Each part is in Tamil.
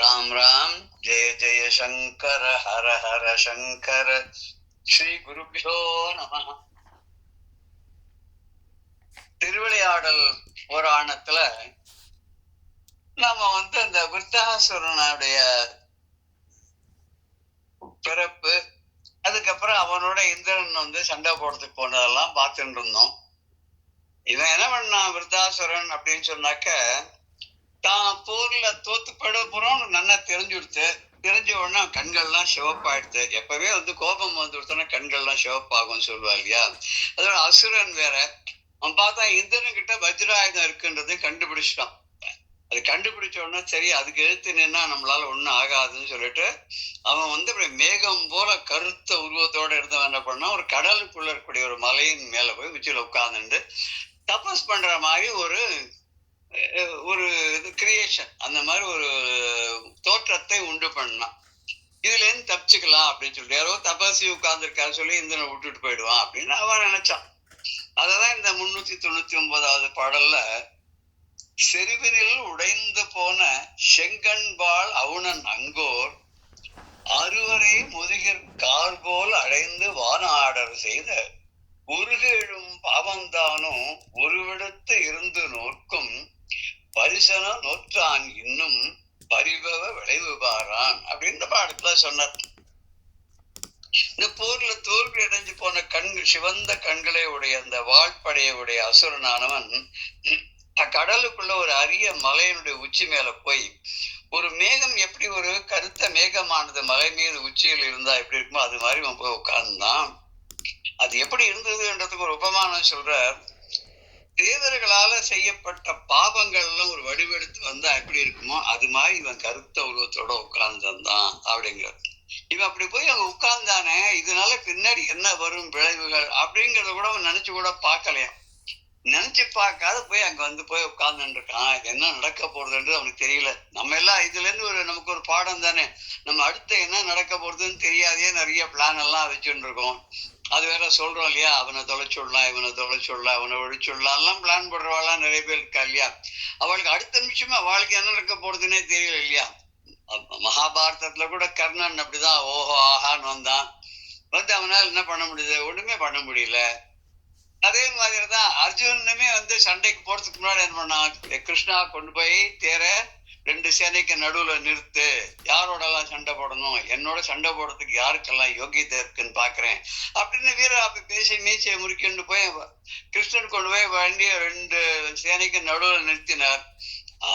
ராம் ராம். ஜெய ஜெய சங்கர ஹர ஹர சங்கர. ஸ்ரீ குருபியோ நம. திருவிளையாடல் புராணத்துல நம்ம அந்த விருத்தாசுரனுடைய பிறப்பு, அதுக்கப்புறம் அவனோட இந்திரன் சண்டை போடுறதுக்கு போனதெல்லாம் பார்த்துட்டு இருந்தோம். இவன் என்ன பண்ணான் விருத்தாசுரன் அப்படின்னு சொன்னாக்க, தான் போர்ல தோத்து போயிட போறோம்னு நல்லா தெரிஞ்சுடுத்து. தெரிஞ்ச உடனே கண்கள்லாம் சிவப்பாயிடுத்து. எப்பவே கோபம் வந்துடுத்தோன்னா கண்கள்லாம் சிவப்பாகும் சொல்லுவா இல்லையா? அதோட அசுரன் வேற. அவன் பார்த்தா இந்திரன் கிட்ட வஜ்ராயுதம் இருக்குன்றது கண்டுபிடிச்சிட்டான். அது கண்டுபிடிச்ச உடனே சரி, அதுக்கு எழுத்து நின்னா நம்மளால ஒண்ணும் ஆகாதுன்னு சொல்லிட்டு அவன் மேகம் போல கருத்த உருவத்தோட இருந்தவன் என்ன பண்ணா, ஒரு கடலுக்குள்ள இருக்கக்கூடிய ஒரு மலையின் மேல போய் உச்சியில உட்கார்ந்துட்டு தபஸ் பண்ற மாதிரி ஒரு கிரியேஷன், அந்த மாதிரி ஒரு தோற்றத்தை உண்டு பண்ணான். இதுல இருந்து தப்பிச்சுக்கலாம் அப்படின்னு சொல்லிட்டு, யாரோ தபசி உட்கார்ந்துருக்காரு சொல்லி இந்திரனை விட்டுட்டு போயிடுவான் அப்படின்னு அவன் நினைச்சான். அததான் இந்த 399வது பாடல்ல, செருவினில் உடைந்து போன செங்கண்பால் அவுணன் அங்கோர் அறுவரை முதுகிற் கார் போல் அடைந்து வானாடர் செய்த உருகெழும் பாவந்தானும் ஒருவிடத்து இருந்து நோக்கும் பரிசன நோற்றான் இன்னும் பரிபவ விளைவு பாரான் அப்படின்னு பாடத்துல சொன்னார். இந்த போர்ல தோல்வி அடைஞ்சு போன கண்கள், சிவந்த கண்களை உடைய அந்த வாழ்படையுடைய அசுரனானவன் கடலுக்குள்ள ஒரு அரிய மலையினுடைய உச்சி மேல போய், ஒரு மேகம் எப்படி ஒரு கருத்த மேகமானது மலை மீது உச்சியில் இருந்தா எப்படி இருக்குமோ அது மாதிரி அவன் போய் உட்கார்ந்தான். அது எப்படி இருந்ததுன்றதுக்கு ஒரு உபமானம் சொல்ற, தேவர்களால செய்யப்பட்ட பாவங்கள்லாம் ஒரு வடிவெடுத்து வந்தா எப்படி இருக்குமோ அது மாதிரி இவன் கருத்த உருவத்தோட உட்கார்ந்தான் அப்படிங்கிறது. இவன் அப்படி போய் அங்க உட்கார்ந்தானே, இதனால பின்னாடி என்ன வரும் விளைவுகள் அப்படிங்கறத கூட அவன் நினைச்சு கூட பார்க்கலையாம். நினைச்சு பார்க்காத போய் அங்க போய் உட்கார்ந்துட்டு இருக்கான். என்ன நடக்க போறதுன்றது அவனுக்கு தெரியல. நம்ம எல்லாம் இதுல இருந்து நமக்கு ஒரு பாடம் தானே. நம்ம அடுத்து என்ன நடக்க போறதுன்னு தெரியாதே நிறைய பிளான் எல்லாம் வச்சுட்டு இருக்கோம். அது வேற சொல்றோம் இல்லையா, அவனை தொலைச்சுடலாம், இவனை தொலைச்சுடலாம், அவனை ஒழிச்சுடலாம் எல்லாம் பிளான் பண்றவாள்லாம் நிறைய பேர் இருக்கா இல்லையா. அவளுக்கு அடுத்த நிமிஷமா அவளுக்கு என்ன நடக்க போறதுன்னே தெரியல இல்லையா. மகாபாரதத்துல கூட கர்ணன் அப்படிதான் ஓஹோ ஆஹான்னு வந்தான். அவனால என்ன பண்ண முடியுது? ஒண்ணுமே பண்ண முடியல. அதே மாதிரிதான் அர்ஜுனுமே சண்டைக்கு போறதுக்கு முன்னாடி என்ன பண்ணான், கிருஷ்ணா கொண்டு போய் தேர 2 சேனைக்கு நடுவுல நிறுத்து, யாரோட எல்லாம் சண்டை போடணும், என்னோட சண்டை போடுறதுக்கு யாருக்கெல்லாம் யோகியத்தை இருக்குன்னு பாக்குறேன் அப்படின்னு வீர அப்படி பேசி மீச்சை முறிக்கொண்டு போய் கிருஷ்ணன் கொண்டு போய் வண்டிய 2 சேனைக்கு நடுவுல நிறுத்தினார்.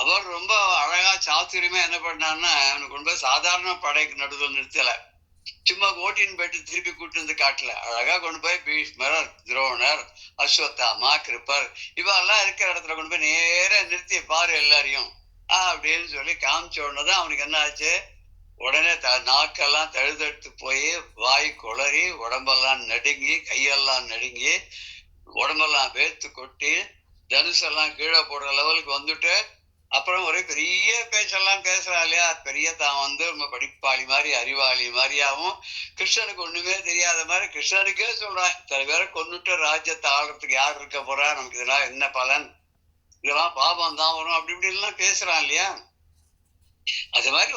அவர் ரொம்ப அழகா சாத்துரியமா என்ன பண்ணார்னா, அவனுக்கு கொண்டு போய் சாதாரண படைக்கு நடுவுல நிறுத்தல, சும்மா ஓட்டின்னு போயிட்டு திருப்பி கூட்டு காட்டல, அழகா கொண்டு போய் பீஷ்மர், துரோணர், அஸ்வத்தாமா, கிருப்பர் இவெல்லாம் இருக்கிற இடத்துல கொண்டு போய் நேர நிறுத்தி பாரு எல்லாரையும் அப்படின்னு சொல்லி காமிச்ச உடனேதான் அவனுக்கு என்ன ஆச்சு, உடனே நாக்கெல்லாம் தழுதெடுத்து போய் வாய் குளறி உடம்பெல்லாம் நடுங்கி கையெல்லாம் நடுங்கி உடம்பெல்லாம் வேர்த்து கொட்டி தனுசெல்லாம் கீழே போடுற லெவலுக்கு வந்துட்டு அப்புறம் ஒரே பெரிய பேச்செல்லாம் பேசுறான் இல்லையா. பெரிய தான் ரொம்ப படிப்பாளி மாதிரி அறிவாளி மாதிரியாவும் கிருஷ்ணனுக்கு ஒண்ணுமே தெரியாத மாதிரி கிருஷ்ணனுக்கே சொல்றான், சில பேரை கொண்டுட்டு ராஜ்யத்தை ஆளுறதுக்கு யார் இருக்க போறா, நமக்கு இதெல்லாம் என்ன பலன், இதெல்லாம் பாபம் தான் வரும் அப்படி இப்படி எல்லாம் பேசுறான் இல்லையா. அது மாதிரி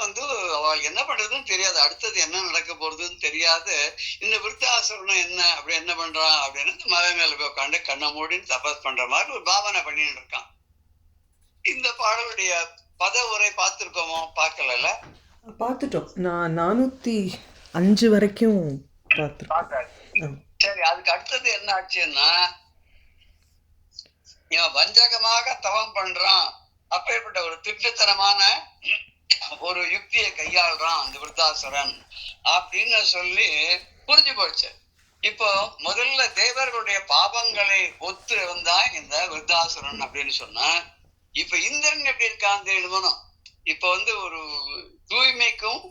அவளுக்கு என்ன பண்றதுன்னு தெரியாது, அடுத்தது என்ன நடக்க போறதுன்னு தெரியாது. இந்த விருத்தாசுரனும் என்ன அப்படி என்ன பண்றான் அப்படின்னு மலை மேல போய் உட்காந்து கண்ணை மூடின்னு தபஸ் பண்ற மாதிரி ஒரு பாவனை பண்ணிட்டு இருக்கான். இந்த பாடலுடைய பத உரை பார்த்திருக்கோமோ? பார்க்கல, பார்த்துட்டோம். நான் 405 வரைக்கும் பார்த்துருக்கேன். சரி, அதுக்கு அடுத்தது என்ன ஆச்சுன்னா, இவன் வஞ்சகமாக தவம் பண்றான், அப்பேற்பட்ட ஒரு திட்டத்தனமான ஒரு யுக்தியை கையாளுறான் அந்த விருத்தாசுரன் அப்படின்னு சொல்லி புரிஞ்சு போச்சு. இப்போ முதல்ல தேவர்களுடைய பாவங்களை ஒத்து இருந்தான் இந்த விருத்தாசுரன் அப்படின்னு சொன்னா, இப்ப இந்திரன் எப்படி இருக்கான்னு தெரியணும். இப்ப ஒரு தூய்மைக்கும்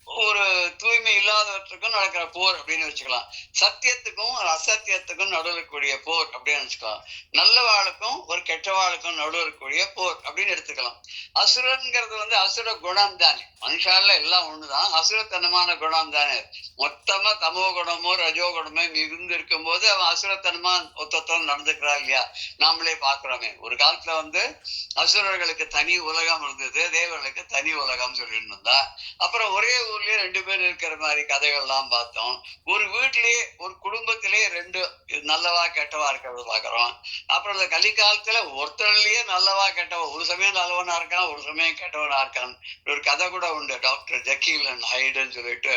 ஒரு தூய்மை இல்லாதவற்றுக்கும் நடக்கிற போர் அப்படின்னு வச்சுக்கலாம். சத்தியத்துக்கும் அசத்தியத்துக்கும் நடுவில் இருக்கக்கூடிய போர் அப்படின்னு வச்சுக்கலாம். நல்லவாளுக்கும் ஒரு கெட்டவாளுக்கும் நடுவில் இருக்கக்கூடிய போர் அப்படின்னு எடுத்துக்கலாம். அசுரங்கிறது அசுர குணம் தானே. மனுஷால எல்லாம் ஒண்ணுதான், அசுரத்தனமான குணம் தானே. மொத்தமா தமோ குணமோ ரஜோ குணமோ மிகுந்து இருக்கும் போது அவன் அசுரத்தனமா ஒத்தத்தம் நடந்துக்கிறான் இல்லையா? நாமளே பாக்குறோமே. ஒரு காலத்துல அசுரர்களுக்கு தனி உலகம் இருந்தது, தேவர்களுக்கு தனி உலகம் சொல்லிட்டு இருந்தா. அப்புறம் ஒரே ஊர்லயே 2 பேர் இருக்கிற மாதிரி கதைகள்லாம் பார்த்தோம். ஒரு வீட்லயே ஒரு குடும்பத்திலேயே 2 நல்லவா கெட்டவா இருக்கிறத பாக்குறோம். அப்புறம் இந்த கலிக்காலத்துல ஒருத்தர்லயே நல்லவா கெட்டவா, ஒரு சமயம் நல்லவனா இருக்கான், ஒரு சமயம் கெட்டவனா இருக்கான். ஒரு கதை கூட உண்டு, டாக்டர் ஜக்கீல் அண்ட் ஹைடுன்னு சொல்லிட்டு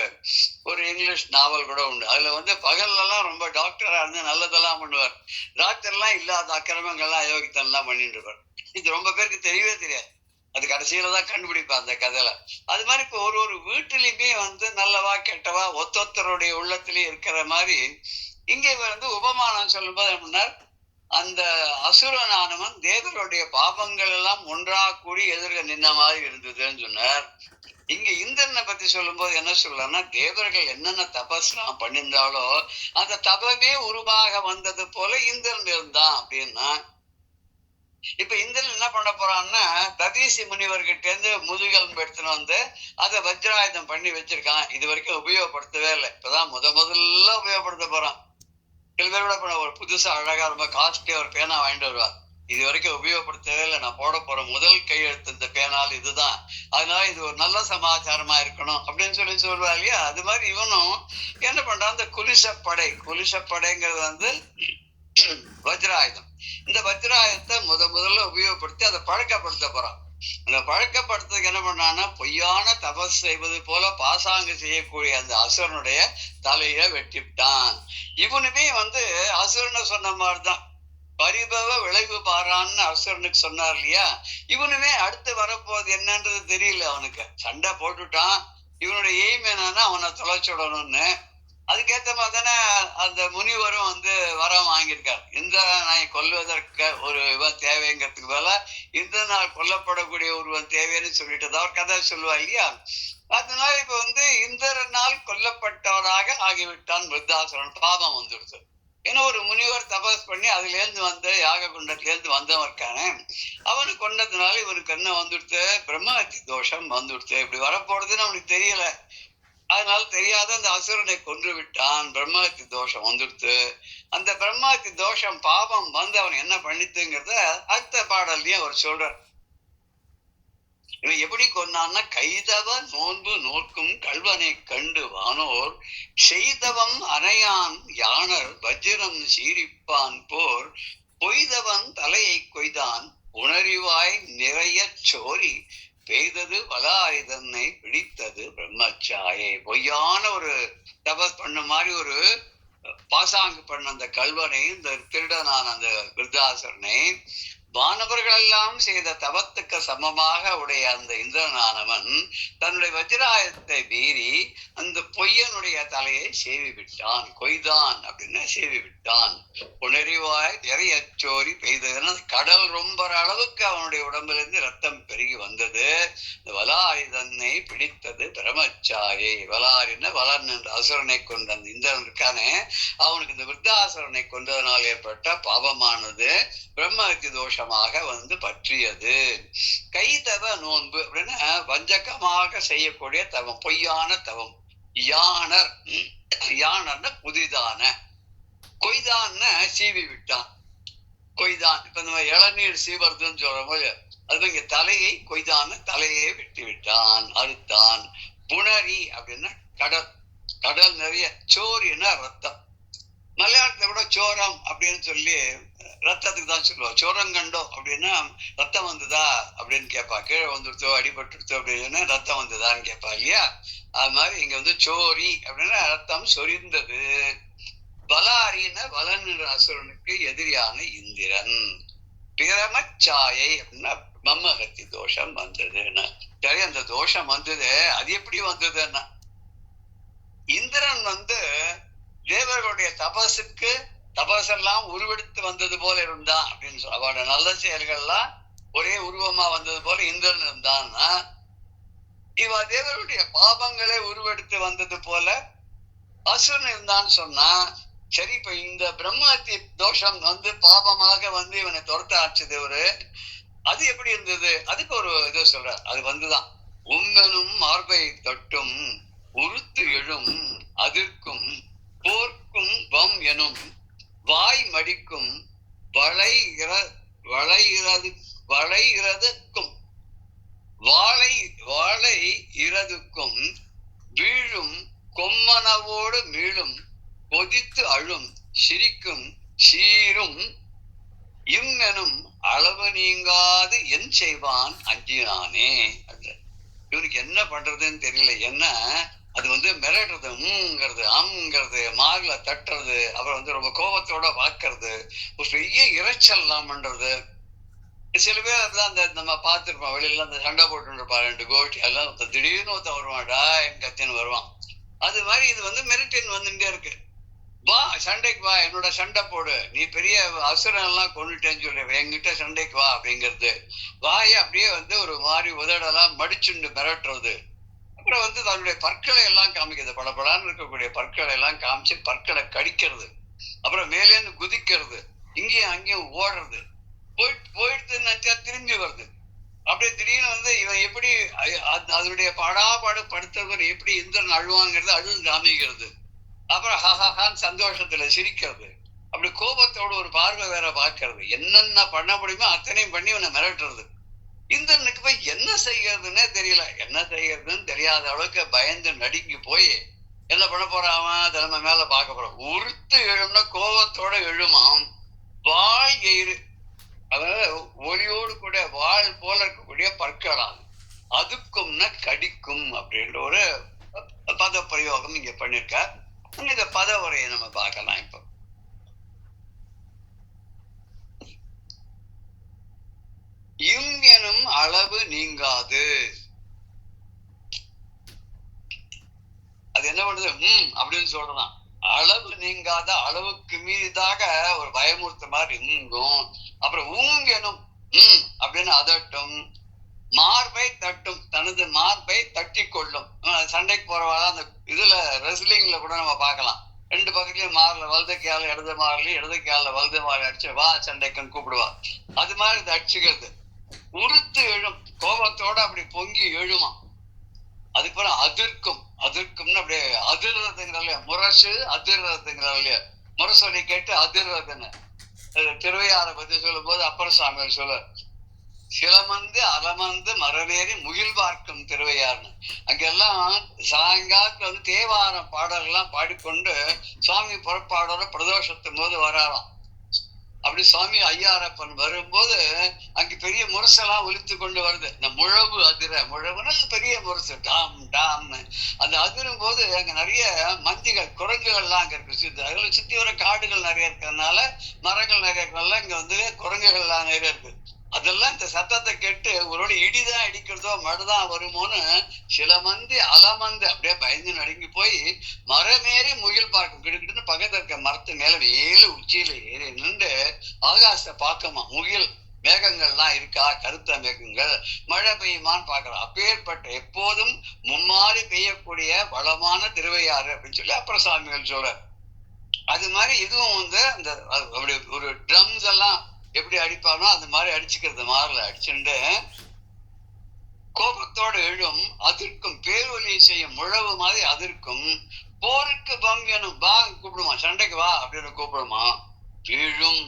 ஒரு இங்கிலீஷ் நாவல் கூட உண்டு. அதுல பகல்ல எல்லாம் ரொம்ப டாக்டரா இருந்து நல்லதெல்லாம் பண்ணுவார், டாக்டர் எல்லாம் இல்லாத அக்கிரமங்கள்லாம் அயோக்கித்தனம் எல்லாம் பண்ணிட்டு இருப்பார். இது ரொம்ப பேருக்கு தெரியவே தெரியாது, அது கடைசியில தான் கண்டுபிடிப்பா அந்த கதையில. அது மாதிரி இப்போ ஒரு வீட்டிலுமே நல்லவா கெட்டவா ஒத்தொத்தருடைய உள்ளத்திலேயே இருக்கிற மாதிரி இங்கே உபமானம் சொல்லும்போது என்ன, அந்த அசுரனானவன் தேவருடைய பாபங்கள் எல்லாம் ஒன்றாக கூடி எதிர்க்க நின்ன மாதிரி இருந்ததுன்னு சொன்னார். இங்க இந்திரனை பத்தி சொல்லும் போது என்ன சொல்லலாம்னா, தேவர்கள் என்னென்ன தபஸ்லாம் பண்ணியிருந்தாலோ அந்த தபமே உருவாக வந்தது போல இந்திரன் இருந்தான் அப்படின்னா. இப்ப இந்திரன் என்ன பண்ண போறான்னா, ததீசி முனிவர்கிட்ட இருந்து முதுகெலும்பு எடுத்துன்னு அதை வஜ்ராயுதம் பண்ணி வச்சிருக்கான். இது வரைக்கும் உபயோகப்படுத்தவே இல்லை, இப்பதான் முதல்ல உபயோகப்படுத்த போறான். சில பேர் கூட ஒரு புதுசா அழகா ரொம்ப காஸ்ட்லியா ஒரு பேனா வாங்கிட்டு வருவா, இது வரைக்கும் உபயோகப்படுத்தவே இல்லை, நான் போட போற முதல் கையெழுத்து இந்த பேனால் இதுதான், அதனால இது ஒரு நல்ல சமாச்சாரமா இருக்கணும் அப்படின்னு சொல்லுவா இல்லையா? அது மாதிரி இவனும் என்ன பண்றான், இந்த குலிசப்படைங்கிறது வஜ்ராயுதம். இந்த வஜ்ராயுதத்தை முதல்ல உபயோகப்படுத்தி அதை பழக்கப்படுத்த போறான். அந்த பழக்கப்படுத்துறதுக்கு என்ன பண்ணான்னா, பொய்யான தபஸ் செய்வது போல பாசாங்கு செய்யக்கூடிய அந்த அசுரனுடைய தலையை வெட்டிவிட்டான். இவனுமே அசுரனை சொன்ன மாதிரிதான், பரிபவ விளைவு பாரான்னு அசுரனுக்கு சொன்னார் இல்லையா? இவனுமே அடுத்து வரப்போது என்னன்றது தெரியல அவனுக்கு. சண்டை போட்டுட்டான். இவனுடைய எய்ம் என்னன்னா அவனை தொலைச்சுடணும்னு. அதுக்கேற்ற மாதிரி தானே அந்த முனிவரும் வரம் வாங்கியிருக்கார். இந்திரனை கொல்வதற்கு ஒரு இவன் தேவைங்கிறதுக்கு போல இந்திரனால் கொல்லப்படக்கூடிய ஒருவன் தேவைன்னு சொல்லிட்டு அவர் கதை சொல்லுவா இல்லையா? அதனால இப்ப இந்திரனால் கொல்லப்பட்டவராக ஆகிவிட்டான் விருத்தாசுரன். பாவம் வந்துடுது. ஏன்னா ஒரு முனிவர் தபஸ் பண்ணி அதுல இருந்து யாக குண்டத்துல இருந்து வந்தவன் இருக்கானே, அவனு கொண்டதுனால இவனுக்கு என்ன வந்துடுத்து, பிரம்மஹத்தி தோஷம் வந்துடுத்து. இப்படி வரப்போறதுன்னு அவனுக்கு தெரியல. அதனால தெரியாத அந்த அசுரனை கொன்று விட்டான், பிரம்மஹத்தி தோஷம் வந்துடுத்து. அந்த பிரம்மஹத்தி தோஷம் பாவம் அவன் என்ன பண்ணித்துங்கிறத அடுத்த பாடல்லையும் அவர் சொல்றார். இவன் எப்படி கொன்னான்னா, கைதவ நோன்பு நோக்கும் கல்வனை கண்டு வானோர் செய்தவம் அணையான் யானர் வஜ்ரம் சீரிப்பான் போர் பொய்தவன் தலையை கொய்தான் உணரிவாய் நிறைய சோரி பெய்தது வலாயுதனை பிடித்தது பிரம்மச்சாயை. பொய்யான ஒரு தபஸ் பண்ண மாதிரி ஒரு பாசாங்கு பண்ண அந்த கல்வனை, இந்த திருடனான அந்த விருத்தாசுரனை வானவர்கள் எல்லாம் செய்த தவத்துக்கு சமமாக உடைய அந்த இந்திரனானவன் தன்னுடைய வஜ்ராயுதத்தை மீறி அந்த பொய்யனுடைய தலையை சேவி விட்டான். கொய்தான் அப்படின்னு சேவி விட்டான். உணரிவாய் நிறைய சோரி பெய்ததுன்னா கடல் ரொம்ப அளவுக்கு அவனுடைய உடம்புல இருந்து ரத்தம் பெருகி வந்தது. இந்த வலாயுதனை பிடித்தது பிரமச்சாயை. வலாரின வலன் என்ற அசுரனை கொண்ட அந்த இந்திரன் இருக்கானே, அவனுக்கு இந்த விருத்தாசுரனை கொண்டதனால் ஏற்பட்ட பாவமானது பிரம்மஹத்தி தோஷமாக பற்றியது. கைதவ நோன்பு அப்படின்னா வஞ்சகமாக செய்யக்கூடிய தவம், பொய்யான தவம். யானர், யானர்னா புதிதான. கொய்தான்னு சீவி விட்டான். கொய்தான் இப்ப இந்த இளநீர் சீவர்துன்னு சொல்றோம் போது அது இங்க தலையை கொய்தான்னு தலையை வெட்டி விட்டான், அறுத்தான். புணரி அப்படின்னா கடல், கடல் நிறைய. சோரின்னா ரத்தம். மலையாளத்துல கூட சோரம் அப்படின்னு சொல்லி ரத்தத்துக்கு தான் சொல்லுவா. சோரங்கண்டோ அப்படின்னா ரத்தம் வந்ததா அப்படின்னு கேட்பா. கீழே வந்துடுத்தோ அடிபட்டுடுத்தோ அப்படின்னு ரத்தம் வந்ததான்னு கேட்பா இல்லையா? அது மாதிரி இங்க சோரி அப்படின்னா ரத்தம் சொரிந்தது. வலாரின வலன் என்ற அசுரனுக்கு எதிரியான இந்திரன். பிரமச்சாயை அப்படின்னா பிரம்மஹத்தி தோஷம் வந்ததுன்னா. சரி, அந்த தோஷம் வந்தது. அது எப்படி வந்ததுன்னா, இந்திரன் தேவர்களுடைய தபசுக்கு தபசெல்லாம் உருவெடுத்து வந்தது போல இருந்தான் அப்படின்னு சொல்ல. அவரோட நல்ல செயல்கள்லாம் ஒரே உருவமா வந்தது போல இந்திரன் இருந்தான்னா, இவ தேவருடைய பாபங்களே உருவெடுத்து வந்தது போல அசுரன் இருந்தான்னு சொன்னா, சரி இப்ப இந்த பிரம்மஹத்தி தோஷம் பாபமாக இவனை துரத்த ஆச்சுது அது எப்படி இருந்தது? அதுக்கு ஒரு இது சொல்ற. அது வந்துதான் உம்மெனும் மார்பை தட்டும் உருத்து எழும் அதிர்க்கும் போர்க்கும் வம் எனும் வாய் மடிக்கும் வளையிறதுக்கும் வாழை இரதுக்கும் வீழும் கொம்மனவோடு மீளும் கொதித்து அழும் சிரிக்கும் சீரும் எனும் அளவு நீங்காது என் செய்வான் அஞ்சினானே. இவனுக்கு என்ன பண்றதுன்னு தெரியல. என்ன அது மிரட்டுறது, அம்ங்கிறது, மார்ல தட்டுறது, அப்புறம் ரொம்ப கோபத்தோட பாக்குறது, ஒரு பெரிய இறைச்சல்லாம் பண்றது. சில பேர் அதுதான் நம்ம பார்த்திருப்போம், வெளியில அந்த சண்டை போட்டு இருப்பான், 2 கோட்டி எல்லாம் திடீர்னு வருவான்டா என் கத்தின்னு வருவான். அது மாதிரி இது மிரட்டின் வந்துட்டே இருக்கு. வா சண்டைக்கு வா, என்னோட சண்டை போடு, நீ பெரிய அசுரன் எல்லாம் கொண்டுட்டேன்னு சொல்லி என்கிட்ட சண்டைக்கு வா அப்படிங்கிறது. வாயை அப்படியே ஒரு மாதிரி உதடெல்லாம் மடிச்சுண்டு மிரட்டுறது. அப்புறம் தன்னுடைய பற்களை எல்லாம் காமிக்கிறது, படப்படான்னு இருக்கக்கூடிய பற்களை எல்லாம் காமிச்சு பற்களை கடிக்கிறது. அப்புறம் மேலேருந்து குதிக்கிறது, இங்கேயும் அங்கேயும் ஓடுறது, போயிட்டு நினைச்சா திரும்பி வருது. அப்படியே திடீர்னு இவன் எப்படி அதனுடைய பாடாபாடு படுத்தவர் எப்படி இந்திரன் அழுவாங்கிறது அழுது காமிக்கிறது. அப்புறம் ஹஹான்னு சந்தோஷத்துல சிரிக்கிறது. அப்படி கோபத்தோட ஒரு பார்வை வேற பாக்குறது. என்னென்ன பண்ண முடியுமோ அத்தனையும் பண்ணி இவனை மிரட்டுறது. இந்திரனுக்கு போய் என்ன செய்யறதுன்னே தெரியல. என்ன செய்யறதுன்னு தெரியாத அளவுக்கு பயந்து நடுங்கி போய் என்ன பண்ண போறான், தலைமை மேல பார்க்க போறான். உறுத்து எழும்னா கோபத்தோட எழுமாம். வாய் எயிறு, அதாவது ஒளியோடு கூட வாழ் போல இருக்கக்கூடிய பற்களால் அதுக்கும்னா கடிக்கும் அப்படின்ற ஒரு பத பிரயோகம் இங்க பண்ணிருக்க. இந்த பத உரையை நம்ம பார்க்கலாம். இப்போ எனும் அளவு நீங்காது, அது என்ன பண்ணுது, அப்படின்னு சொல்றான். அளவு நீங்காத, அளவுக்கு மீதாக ஒரு பயமுறுத்த மாதிரி இங்கும். அப்புறம் எனும் அப்படின்னு அதட்டும். மார்பை தட்டும், தனது மார்பை தட்டி கொள்ளும். சண்டைக்கு போறவாள் அந்த இதுல ரெஸ்லிங்ல கூட நம்ம பார்க்கலாம். 2 பக்கத்துலயும் மார்ல வலது கையால இடது மாறலையும் இடது கையால வலது மாறி அடிச்சு வா சண்டைக்குன்னு கூப்பிடுவா. அது மாதிரி இது அடிச்சுக்கிறது. உறுத்து எழும், கோபத்தோட அப்படி பொங்கி எழுமா. அதுக்கப்புறம் அதிர்க்கும்னு அப்படியே அதிர்றதுங்கிறல்ல, முரசு அதிர்றதுங்கிறல்ல, முரசொலி கேட்டு அதிர்றதுன்னு திருவையாரை பத்தி சொல்லும் போது அப்பர் சுவாமிகள் சொல்ல, சிலமந்து அலமந்து மரவேறி முகில் பார்க்கும் திருவையார்னு. அங்கெல்லாம் சாயங்காலத்துல தேவாரம் பாடல்கள்லாம் பாடிக்கொண்டு சுவாமி புறப்பாடோட பிரதோஷத்தும் போது வராராம். அப்படி சுவாமி ஐயாரப்பன் வரும்போது அங்க பெரிய முரசெல்லாம் ஒலித்து கொண்டு வருது. இந்த முழவு முழவுன்னா பெரிய முரசு, டாம் டாம்னு. அந்த அதிரும் போது அங்க நிறைய மந்திகள், குரங்குகள்லாம் அங்க இருக்கு. அதுல சுத்தி வர காடுகள் நிறைய இருக்கிறதுனால, மரங்கள் நிறைய இருக்கிறதுனால இங்க குரங்குகள்லாம் நிறைய இருக்கு. அதெல்லாம் இந்த சத்தத்தை கேட்டு ஒருவேளை இடிதான் இடிக்கிறதோ மழைதான் வருமோன்னு சில மந்தி அலமந்து அப்படியே பயந்து நடுங்கி போய் மரமேறி முகில் பார்க்கும். கிடுக்கிட்டு பக்கத்துல இருக்க மரத்து மேல வேலு உச்சியில ஏறி நின்று ஆகாசத்தை பார்க்கமா. முகில் மேகங்கள்லாம் இருக்கா, கருத்த மேகங்கள், மழை பெய்யுமான்னு பாக்குறான். அப்பேற்பட்ட எப்போதும் மும்மாறி பெய்யக்கூடிய வளமான திருவையாறு அப்படின்னு சொல்லி அப்புறம் சாமிகள் சொல்ற. அது மாதிரி இதுவும் அந்த அப்படி ஒரு ட்ரம்ஸ் எல்லாம் எப்படி அடிப்பானோ அந்த மாதிரி அடிச்சுக்கிறது. மாறல அடிச்சுட்டு கோபத்தோடு எழும் அதிர்க்கும், பேரொலியை செய்யும் முழவு மாதிரி அதிர்க்கும். போருக்கு பம் எனும், பா கூப்பிடுமா, சண்டைக்கு வா அப்படின்னு கூப்பிடுமா. வீழும்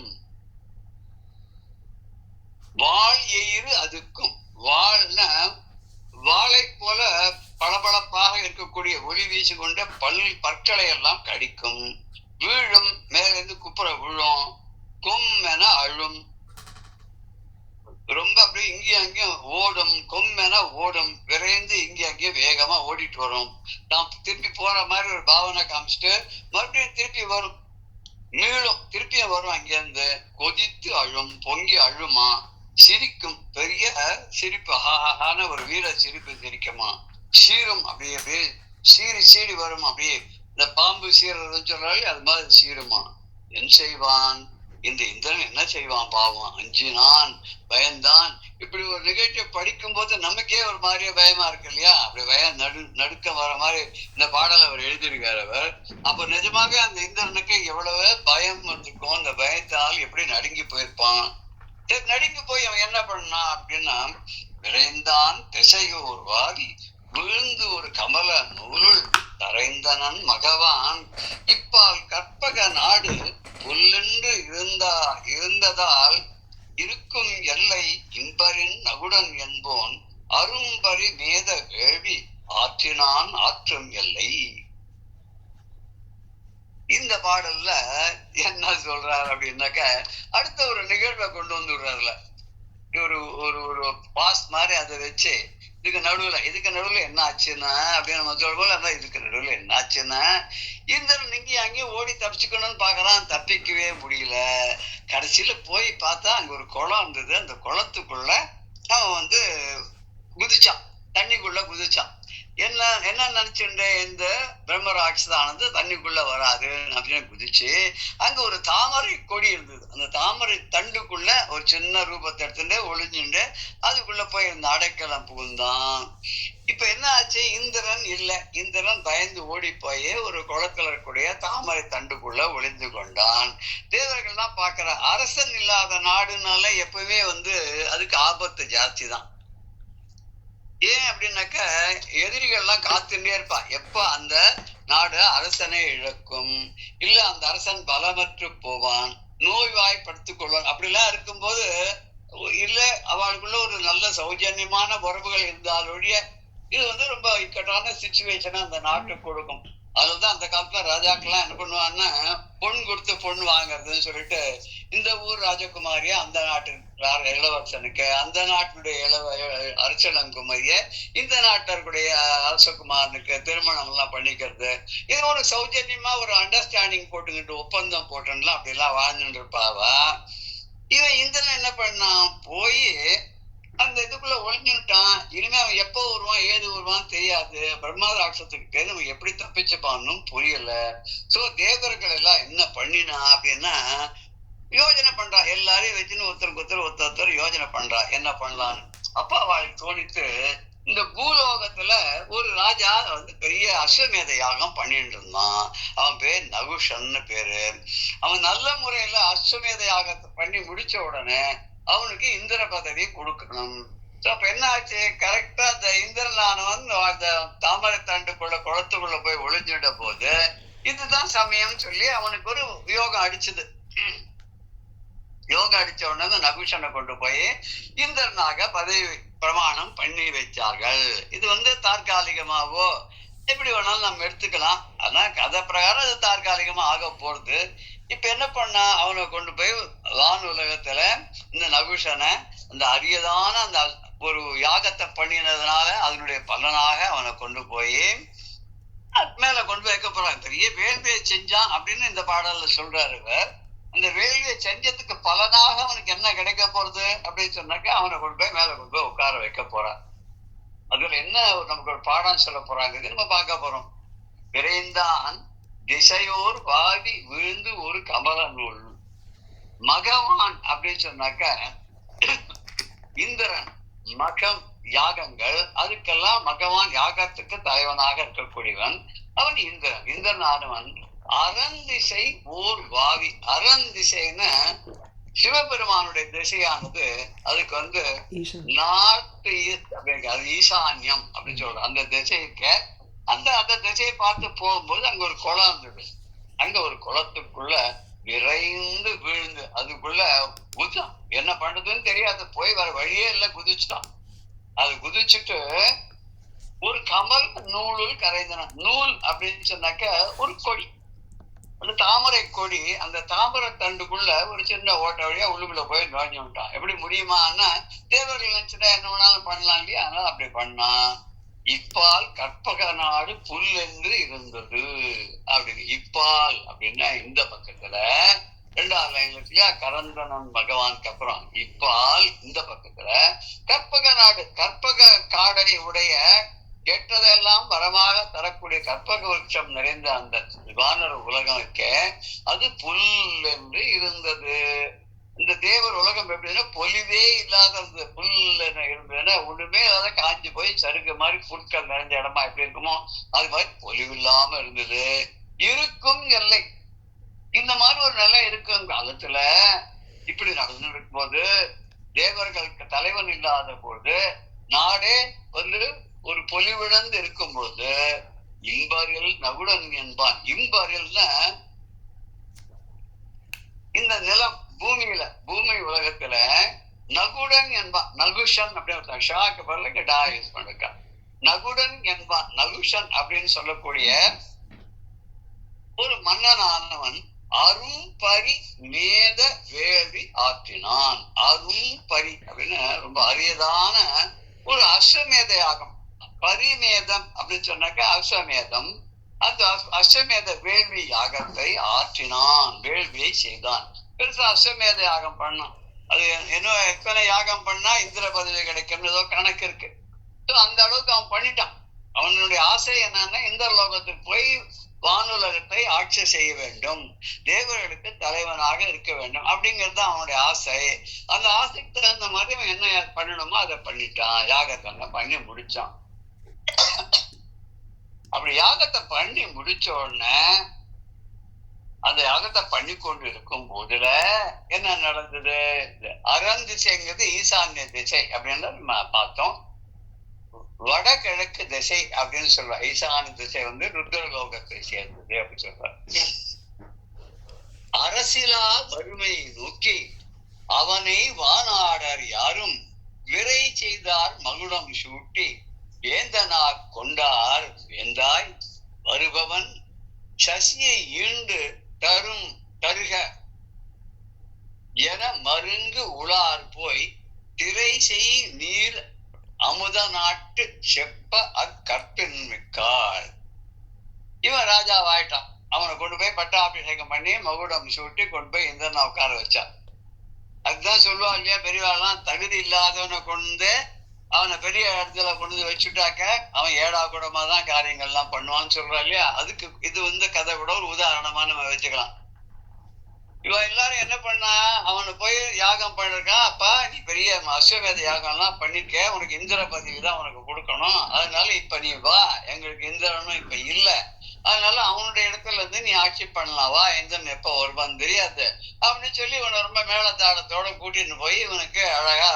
வாள் எயிறு அதுக்கும், வாழ்னா வாளை போல பளபளப்பாக இருக்கக்கூடிய ஒளி வீசி கொண்ட பற்களை எல்லாம் கடிக்கும். வீழும், மேலிருந்து குப்புற விழும். கொம்மென அழும், ரொம்ப அப்படியே இங்கேயும் அங்கேயும் ஓடும். கொம்மென ஓடும், விரைந்து இங்கே அங்கேயும் வேகமா ஓடிட்டு வரும். நாம் திருப்பி போற மாதிரி ஒரு பாவனை காமிச்சிட்டு மறுபடியும் திருப்பி வரும். மீளும், திருப்பியும் வரும். அங்கேருந்து கொதித்து அழும், பொங்கி அழுமா. சிரிக்கும், பெரிய சிரிப்பு, ஹாஹான ஒரு வீர சிரிப்பு சிரிக்குமா. சீரும், அப்படியே அப்படியே சீறி வரும். அப்படியே இந்த பாம்பு சீரதுன்னு சொல்றாலே அது மாதிரி சீருமா. என் செய்வான் இந்த இந்திரன் என்ன செய்வான் பாவம், அஞ்சினான், பயந்தான். இப்படி ஒரு நிகழ்ச்சியை படிக்கும் போது நமக்கே ஒரு மாதிரியே பயமா இருக்கு இல்லையா? அப்படி பயம் நடுக்கம் வர மாதிரி இந்த பாடல் அவர் எழுதியிருக்காரு அவர். அப்ப நிஜமாக அந்த இந்திரனுக்கு எவ்வளவு பயம் வந்திருக்கும், அந்த பயத்தால் எப்படி நடுங்கி போயிருப்பான். நடுங்கி போய் அவன் என்ன பண்ணான் அப்படின்னா, விரைந்தான் திசையோர் வாரி விழுந்து ஒரு கமல நூலுள் தரைந்தனன் மகவான் இப்பால் கற்பக நாடு புல்லென்று இருந்ததால் இருக்கும் எல்லை இன்பரின் நகுடன் என்போன் அரும்பரி மேத வேள்வி ஆற்றினான் ஆற்றும் எல்லை. இந்த பாடல்ல என்ன சொல்றாரு அப்படின்னாக்க, அடுத்த ஒரு நிகழ்வை கொண்டு வந்து விடுறாருல, ஒரு ஒரு ஒரு பாஸ் மாதிரி அதை வச்சு இதுக்கு நடுவுல என்ன ஆச்சுன்னா அப்படின்னு நம்ம சொல்லும்போது, அதான் இதுக்கு நடுவுல என்ன ஆச்சுன்னா, இந்திரன் இங்கேயும் அங்கேயும் ஓடி தப்பிச்சுக்கணும்னு பாக்குறான், தப்பிக்கவே முடியல. கடைசியில போய் பார்த்தா அங்க ஒரு குளம் இருந்தது. அந்த குளத்துக்குள்ள அவன் குதிச்சான், தண்ணிக்குள்ள குதிச்சான். என்ன நினைச்சுட்ட, இந்த பிரம்மராட்சதானது தண்ணிக்குள்ள வராது அப்படின்னு குதிச்சு, அங்க ஒரு தாமரை கொடி இருந்தது. அந்த தாமரை தண்டுக்குள்ள ஒரு சின்ன ரூபத்தை எடுத்துட்டு ஒளிஞ்சுட்டு அதுக்குள்ள போய் இந்த அடைக்கலம் புகுந்தான். இப்ப என்ன ஆச்சு, இந்திரன் இல்ல. இந்திரன் பயந்து ஓடி போய் ஒரு குளத்துல இருக்கக்கூடிய தாமரை தண்டுக்குள்ள ஒளிந்து கொண்டான். தேவர்கள் தான் பாக்குற, அரசன் இல்லாத நாடுனால எப்பவுமே அதுக்கு ஆபத்து ஜாஸ்தி தான். ஏன் அப்படின்னாக்க, எதிரிகள்லாம் காத்துட்டே இருப்பா, எப்ப அந்த நாடு அரசனை இழக்கும், இல்ல அந்த அரசன் பலமற்று போவான், நோய்வாய்ப்படுத்திக் கொள்வான். அப்படிலாம் இருக்கும்போது இல்ல அவளுக்குள்ள ஒரு நல்ல சௌஜன்யமான உறவுகள் இருந்தாலொழிய இது ரொம்ப இக்கட்டான சிச்சுவேஷனை அந்த நாட்டுக்கு கொடுக்கும். அதுதான் அந்த காலத்துல ராஜாக்கெல்லாம் என்ன பண்ணுவாங்கன்னா, பொன் கொடுத்து பொண்ணு வாங்கறதுன்னு சொல்லிட்டு, இந்த ஊர் ராஜகுமாரிய அந்த நாட்டு இளவரசனுக்கு, அந்த நாட்டுடைய அரசலங்குமாரிய இந்த நாட்டருடைய அரசகுமாரனுக்கு திருமணம் எல்லாம் பண்ணிக்கிறது. இது ஒரு சௌஜன்யமா ஒரு அண்டர்ஸ்டாண்டிங் போட்டுக்கிட்டு ஒப்பந்தம் போட்டுலாம் அப்படி எல்லாம் வாழ்ந்துட்டு இருப்பாவா. இவன் இந்திரன் என்ன பண்ணான், போய் அந்த இதுக்குள்ள ஒழிஞ்சுட்டான். இனிமே அவன் எப்ப வருவான் ஏது வருவான்னு தெரியாது. பிரம்மா ராட்சத்துக்கு நம்ம எப்படி தப்பிச்சுப்பான்னு புரியல. சோ தேவர்கள் எல்லாம் என்ன பண்ணினா அப்படின்னா, யோஜனை பண்றா. எல்லாரையும் வச்சுன்னு ஒருத்தர் யோஜனை பண்றா என்ன பண்ணலான்னு. அப்ப அவளுக்கு தோணித்து, இந்த பூலோகத்துல ஒரு ராஜா பெரிய அஸ்வமேத யாகம் பண்ணிட்டு இருந்தான். அவன் பேர் நகுஷன்னு பேரு. அவன் நல்ல முறையில அஸ்வமேத யாகத்தை பண்ணி முடிச்ச உடனே அவனுக்கு இந்திர பதவி கொடுக்கணும். அப்ப என்ன ஆச்சு, கரெக்டா அந்த இந்திரனானவன் அந்த தாமரை தண்டுக்குள்ள குளத்துக்குள்ள போய் ஒளிஞ்சிட போது இதுதான் சமயம் சொல்லி அவனுக்கு ஒரு யோகம் அடிச்சது. யோகம் அடிச்ச உடனே நகுஷனை கொண்டு போய் இந்திரனாக பதவி பிரமாணம் பண்ணி வச்சார்கள். இது தற்காலிகமாவோ எப்படி வேணாலும் நம்ம எடுத்துக்கலாம். ஆனா கதை பிரகாரம் அது தற்காலிகமா ஆக போறது. இப்ப என்ன பண்ணா, அவனை கொண்டு போய் வான் உலகத்துல இந்த நகுஷனை அந்த அரியதான அந்த ஒரு யாகத்தை பண்ணினதுனால அதனுடைய பலனாக அவனை கொண்டு போய் மேல கொண்டு போய் வைக்க போறாங்க. பெரிய வேள்வியை செஞ்சான் அப்படின்னு இந்த பாடல்ல சொல்றாரு. அந்த வேள்வியை செஞ்சதுக்கு பலனாக அவனுக்கு என்ன கிடைக்க போறது அப்படின்னு சொன்னாக்க, அவனை கொண்டு போய் மேல கொண்டு போய் உட்கார வைக்க போறான். அதுல என்ன நமக்கு ஒரு பாடம் சொல்ல போறாங்க நம்ம பார்க்க போறோம். விரைந்தான் திசையோர் வாடி விழுந்து ஒரு கமல நூல். மகவான் அப்படின்னு சொன்னாக்க இந்திரன், மகம் யாகங்கள், அதுக்கெல்லாம் மகவான் யாகத்துக்கு தலைவனாக இருக்கக்கூடியவன் அவன் இந்திரன். இந்திரனானவன் அறந்திசை ஓர் வாவி. அறந்திசைன்னு சிவபெருமானுடைய திசையானது அதுக்கு நார்த் ஈஸ்ட் அப்படிங்க, அது ஈசான்யம் அப்படின்னு சொல்ற அந்த திசைக்கு அந்த திசையை பார்த்து போகும்போது அங்க ஒரு குளம் இருந்தது. அங்க ஒரு குளத்துக்குள்ள விரைந்து விழுந்து அதுக்குள்ள குதிச்சான். என்ன பண்றதுன்னு தெரியாது, போய் வர வழியே இல்ல, குதிச்சுட்டான். அது குதிச்சுட்டு ஒரு கமல் நூலுள் கரைந்தன. நூல் அப்படின்னு சொன்னாக்க ஒரு கொடி, ஒரு தாமரை கொடி. அந்த தாமரை தண்டுக்குள்ள ஒரு சின்ன ஓட்ட வழியா உள்ளுக்குள்ள போய் நுழைஞ்சு விட்டான். எப்படி முடியுமான்னா, தேவர்கள் நினைச்சுட்டா என்ன வேணாலும் பண்ணலாம் இல்லையா, அதனால அப்படி பண்ணான். இப்பால் கற்பக நாடு புல் என்று இருந்தது அப்படின்னு. இப்பால் அப்படின்னா இந்த பக்கத்துல ரெண்டாவது லைன்ல இல்லையா, கரந்தனன் பகவானுக்கு அப்புறம் இப்பால் இந்த பக்கத்துல கற்பக நாடு, கற்பக காடனை உடைய கெட்டதெல்லாம் வரமாக தரக்கூடிய கற்பக விருட்சம் நிறைந்த அந்த வானர உலகம் இருக்க அது புல் என்று இருந்தது. இந்த தேவர் உலகம் எப்படின்னா பொலிவே இல்லாத அந்த புல் இருந்ததுன்னா ஒண்ணுமே இல்லாத காஞ்சி போய் சருகு மாதிரி புட்கள் நிறைஞ்ச இடமா எப்படி இருக்குமோ அது மாதிரி பொலிவு இல்லாம இருந்தது. இருக்கும் எல்லை இந்த மாதிரி ஒரு நிலை இருக்கும் காலத்துல இப்படி நடந்து இருக்கும் போது தேவர்களுக்கு தலைவன் இல்லாத போது நாடே வந்து ஒரு பொலிவிழந்து இருக்கும் போது இம்பரியல் நகுடன் என்பான். இம்பரியல்னா இந்த நிலம் பூமியில பூமி உலகத்துல நகுடன் என்பான். நகுஷன் அப்படின்னு ஷாக்கு பதில் டா யூஸ் பண்ணிருக்கா. நகுடன் என்பான். நகுஷன் அப்படின்னு சொல்லக்கூடிய ஒரு மன்னனானவன் அரும்பரி மேத வேள்வி ஆற்றினான். அரும்பரி அப்படின்னு ரொம்ப அரியதான ஒரு அஸ்வமேத யாகம். பரிமேதம் அப்படின்னு சொன்னாக்க அஸ்வமேதம். அந்த அஸ்வமேத வேள்வி யாகத்தை ஆற்றினான், வேள்வியை செய்தான். பெருசா அஸ்வமேத யாகம் பண்ணான். அது என்ன எத்தனை யாகம் பண்ணா இந்திர பதவி கிடைக்கும் ஏதோ கணக்கு இருக்கு. அந்த அளவுக்கு அவன் பண்ணிட்டான். அவனுடைய ஆசை என்னன்னா இந்த லோகத்துக்கு போய் வானுலகத்தை ஆட்சி செய்ய வேண்டும், தேவர்களுக்கு தலைவனாக இருக்க வேண்டும் அப்படிங்கிறது அவனுடைய ஆசை. அந்த ஆசைக்கு தகுந்த மாதிரி அவன் என்ன பண்ணணுமோ அதை பண்ணிட்டான். யாகத்தை பண்ணி முடிச்சான். அப்படி யாகத்தை பண்ணி முடிச்ச உடனே அந்த யாகத்தை பண்ணி கொண்டு இருக்கும் போதுல என்ன நடந்தது? அரண் திசைங்கிறது ஈசான்ய திசை அப்படின்னு நம்ம பார்த்தோம். வடகிழக்கு திசை அப்படின்னு சொல்லுவாங்க. ஈசான்ய திசை வந்து ருத்ரலோகத்தை சேர்ந்தது அப்படின்னு சொல்றாங்க. அரசிலா வறுமையை நோக்கி அவனை வானாடர் யாரும் விரை செய்தார் மகுடம் சூட்டி வேந்தனா கொண்டார் வேந்தாய் வருபவன் சசியை ஈண்டு தரும் தருக என மருங்கு உளார் போய் திரை செய் நீர் அமுத நாட்டு செப்ப அக்கற்பின் மிக்காள். இவன் ராஜாவாயிட்டான். அவனை கொண்டு போய் பட்டாபிஷேகம் பண்ணி மகுடம் சூட்டி கொண்டு போய் இந்திரனை உட்கார வச்சான். அதுதான் சொல்லுவா இல்லையா பெரியவாள்லாம், தகுதி இல்லாதவனை கொண்டு அவனை பெரிய இடத்துல கொண்டு வச்சுட்டாக்க அவன் ஏடா கூடமா தான் காரியங்கள்லாம் பண்ணுவான்னு சொல்றா இல்லையா. அதுக்கு இது வந்து கதை கூட ஒரு உதாரணமா நம்ம வச்சுக்கலாம். இவன் எல்லாரும் என்ன பண்ணா, அவனை போய் யாகம் பண்ணிருக்கான். அப்பா நீ பெரிய அஸ்வமேத யாகம் எல்லாம் பண்ணிருக்க, உனக்கு இந்திர பதவி தான் உனக்கு கொடுக்கணும், அதனால இப்ப நீ வா, எங்களுக்கு இந்திரனும் இப்ப இல்ல, அதனால அவனுடைய இடத்துல இருந்து நீ ஆட்சி பண்ணலாம், வா, இந்திரன் எப்ப வருவான்னு தெரியாது அப்படின்னு சொல்லி இவனை ரொம்ப மேலத்தாளத்தோட கூட்டிட்டு போய் இவனுக்கு அழகா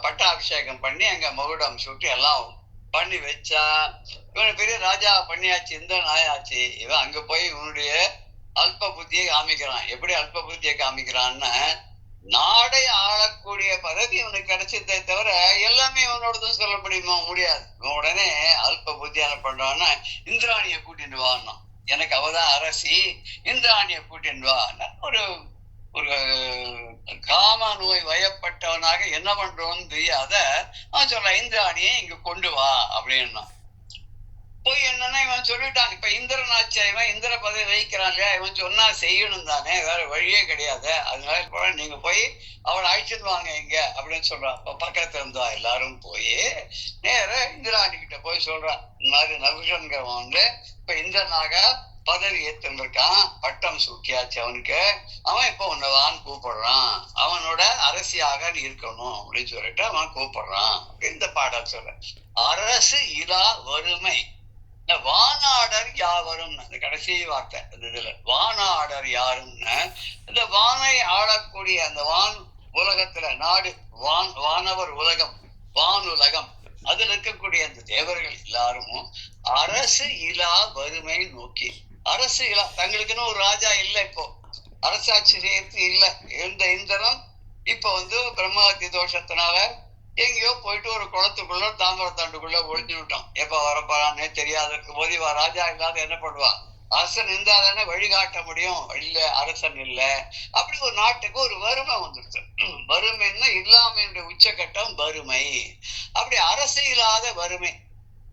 பட்டாபிஷேகம் பண்ணி அங்க மகுடம் சூட்டி எல்லாம் பண்ணி வச்சா. இவனுக்கு பெரிய ராஜா பண்ணியாச்சு, இந்திரன் ஆயாச்சு. இவன் அங்க போய் இவனுடைய அல்ப புத்தியை காமிக்கிறான். எப்படி அல்ப புத்தியை காமிக்கிறான்னு, நாடை ஆளக்கூடிய பதவி இவனுக்கு கிடைச்சதே தவிர எல்லாமே இவனோடதும் சொல்ல முடியாது. இவன் உடனே அல்ப புத்தியான பண்றான்னா இந்திராணிய கூட்டிட்டு வான்னா, எனக்கு அவதான் அரசி, இந்திராணிய கூட்டிட்டு வா. ஒரு ஒரு காம நோய் வயப்பட்டவனாக என்ன பண்றோம்னு தெரியாத அவன் சொல்றான், இந்திராணியை இங்க கொண்டு வா அப்படின்னா. போய் என்னன்னா இவன் சொல்லிட்டான், இப்ப இந்திரன் ஆச்சு, இவன் இந்திர பதவி வகிக்கிறான் இல்லையா, இவன் சொன்னா செய்யணும் தானே, வேற வழியே கிடையாது, அதனால நீங்க போய் அவளை அழைச்சிட்டு வாங்க இங்க அப்படின்னு சொல்றான். இப்ப பக்கத்துல இருந்தா எல்லாரும் போய் நேர இந்திராணி கிட்ட போய் சொல்றான், இந்த மாதிரி நகுஷன்கிறவன் வந்து இப்ப இந்திரனாக பதவி ஏற்றிருக்கான், பட்டம் சூக்கியாச்சு அவனுக்கு, அவன் இப்ப உன்னவான்னு கூப்பிடுறான், அவனோட அரசியாக நீ இருக்கணும் அப்படின்னு சொல்லிட்டு அவன் கூப்பிடுறான். இந்த பாடல் சொல்ற அரசு இலா வறுமை வானாடர் யாவரும், அந்த கடைசி வார்த்தை இதுல வானாடர் யாருன்னு, இந்த வானை ஆளக்கூடிய அந்த வான் உலகத்துல நாடு வானவர் உலகம், வானுலகம், அதுல இருக்கக்கூடிய அந்த தேவர்கள் எல்லாரும் அரசு இலா வறுமை நோக்கி, அரசு இலா, தங்களுக்குன்னு ஒரு ராஜா இல்லை, இப்போ அரசாட்சி செய்யறது இல்லை. இந்த இந்திரன் இப்ப வந்து பிரம்மஹத்தி தோஷத்தினால எங்கேயோ போயிட்டு ஒரு குளத்துக்குள்ள தாமரத்தாண்டுக்குள்ள ஒழிஞ்சு விட்டான். எப்ப வரப்போறான்னே தெரியாதற்கு போது இவ ராஜா இல்லாத என்ன பண்ணுவா, அரசன் இருந்தா தானே வழிகாட்ட முடியும், இல்ல அரசன் இல்ல. அப்படி ஒரு நாட்டுக்கு ஒரு வறுமை வந்துருச்சு. வறுமைன்னா இல்லாமையுடைய உச்சகட்டம் வறுமை. அப்படி அரசு இல்லாத வறுமை,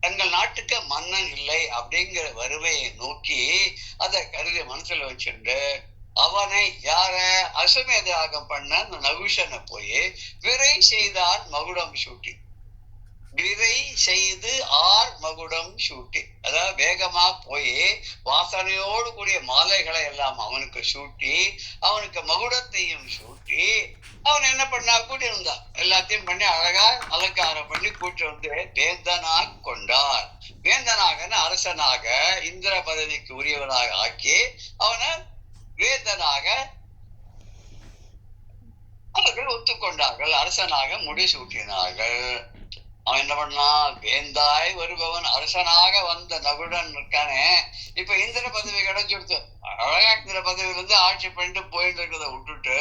தங்கள் நாட்டுக்கு மன்னன் இல்லை அப்படிங்கிற வறுமையை நோக்கி அதை கருதி மனசுல வச்சுட்டு அவனை யார அஸ்வமேத யாகம் பண்ண அந்த நகுஷனை போய் விரை செய்தான் மகுடம் சூட்டி, விரை செய்து ஆர் மகுடம் சூட்டி, அதாவது வேகமா போய் வாசனையோடு கூடிய மாலைகளை எல்லாம் அவனுக்கு சூட்டி, அவனுக்கு மகுடத்தையும் சூட்டி, அவன் என்ன பண்ணா கூட்டி இருந்தான். எல்லாத்தையும் பண்ணி அழகா அலங்காரம் பண்ணி கூட்டி வந்து வேந்தனாக கொண்டார். வேந்தனாக அரசனாக இந்திர பதவிக்கு உரியவனாக ஆக்கி அவனை வேந்தனாக அவர்கள் ஒத்துக்கொண்டார்கள். அரசனாக முடிசூட்டினார்கள். அவன் என்ன பண்ணா, வேந்தாய் வருபவன் அரசனாக வந்த நகுடன் இருக்கானே, இப்ப இந்திர பதவி கிடைச்சுடுத்து. அழகா இந்திர பதவியில இருந்து ஆட்சி பண்ணிட்டு போயிட்டு இருக்கிறத விட்டுட்டு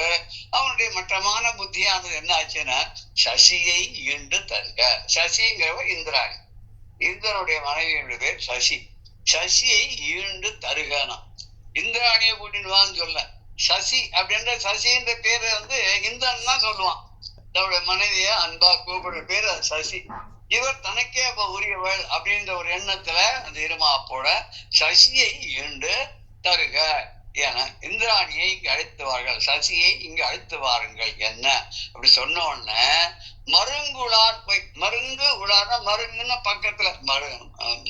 அவனுடைய மட்டமான புத்தியானது என்ன ஆச்சுன்னா, சசியை ஈண்டு தருக. சசிங்கிறவ இந்திராணி. இந்திரனுடைய மனைவியுடைய பேர் சசி. சசியை ஈண்டு தருகனா, இந்திராணியை கூட்டிடுவான்னு சொல்ல. சசி அப்படின்ற சசின்ற பேரு வந்து இந்திரன் தான் சொல்லுவான். தன்னுடைய மனைவிய அன்பா கூப்பிடுற பேரு சசி. இவர் தனக்கே அப்ப உரியவள் அப்படின்ற ஒரு எண்ணத்துல அந்த இருமாப்போட சசியை ஈண்டு தருக என இந்திராணியை இங்கு அழைத்துவார்கள். சசியை இங்கு அழைத்து வாருங்கள் என்ன அப்படி சொன்ன உடனே மருங்குளார் போய், மருங்கு உளார்னா மருங்குன்னு பக்கத்துல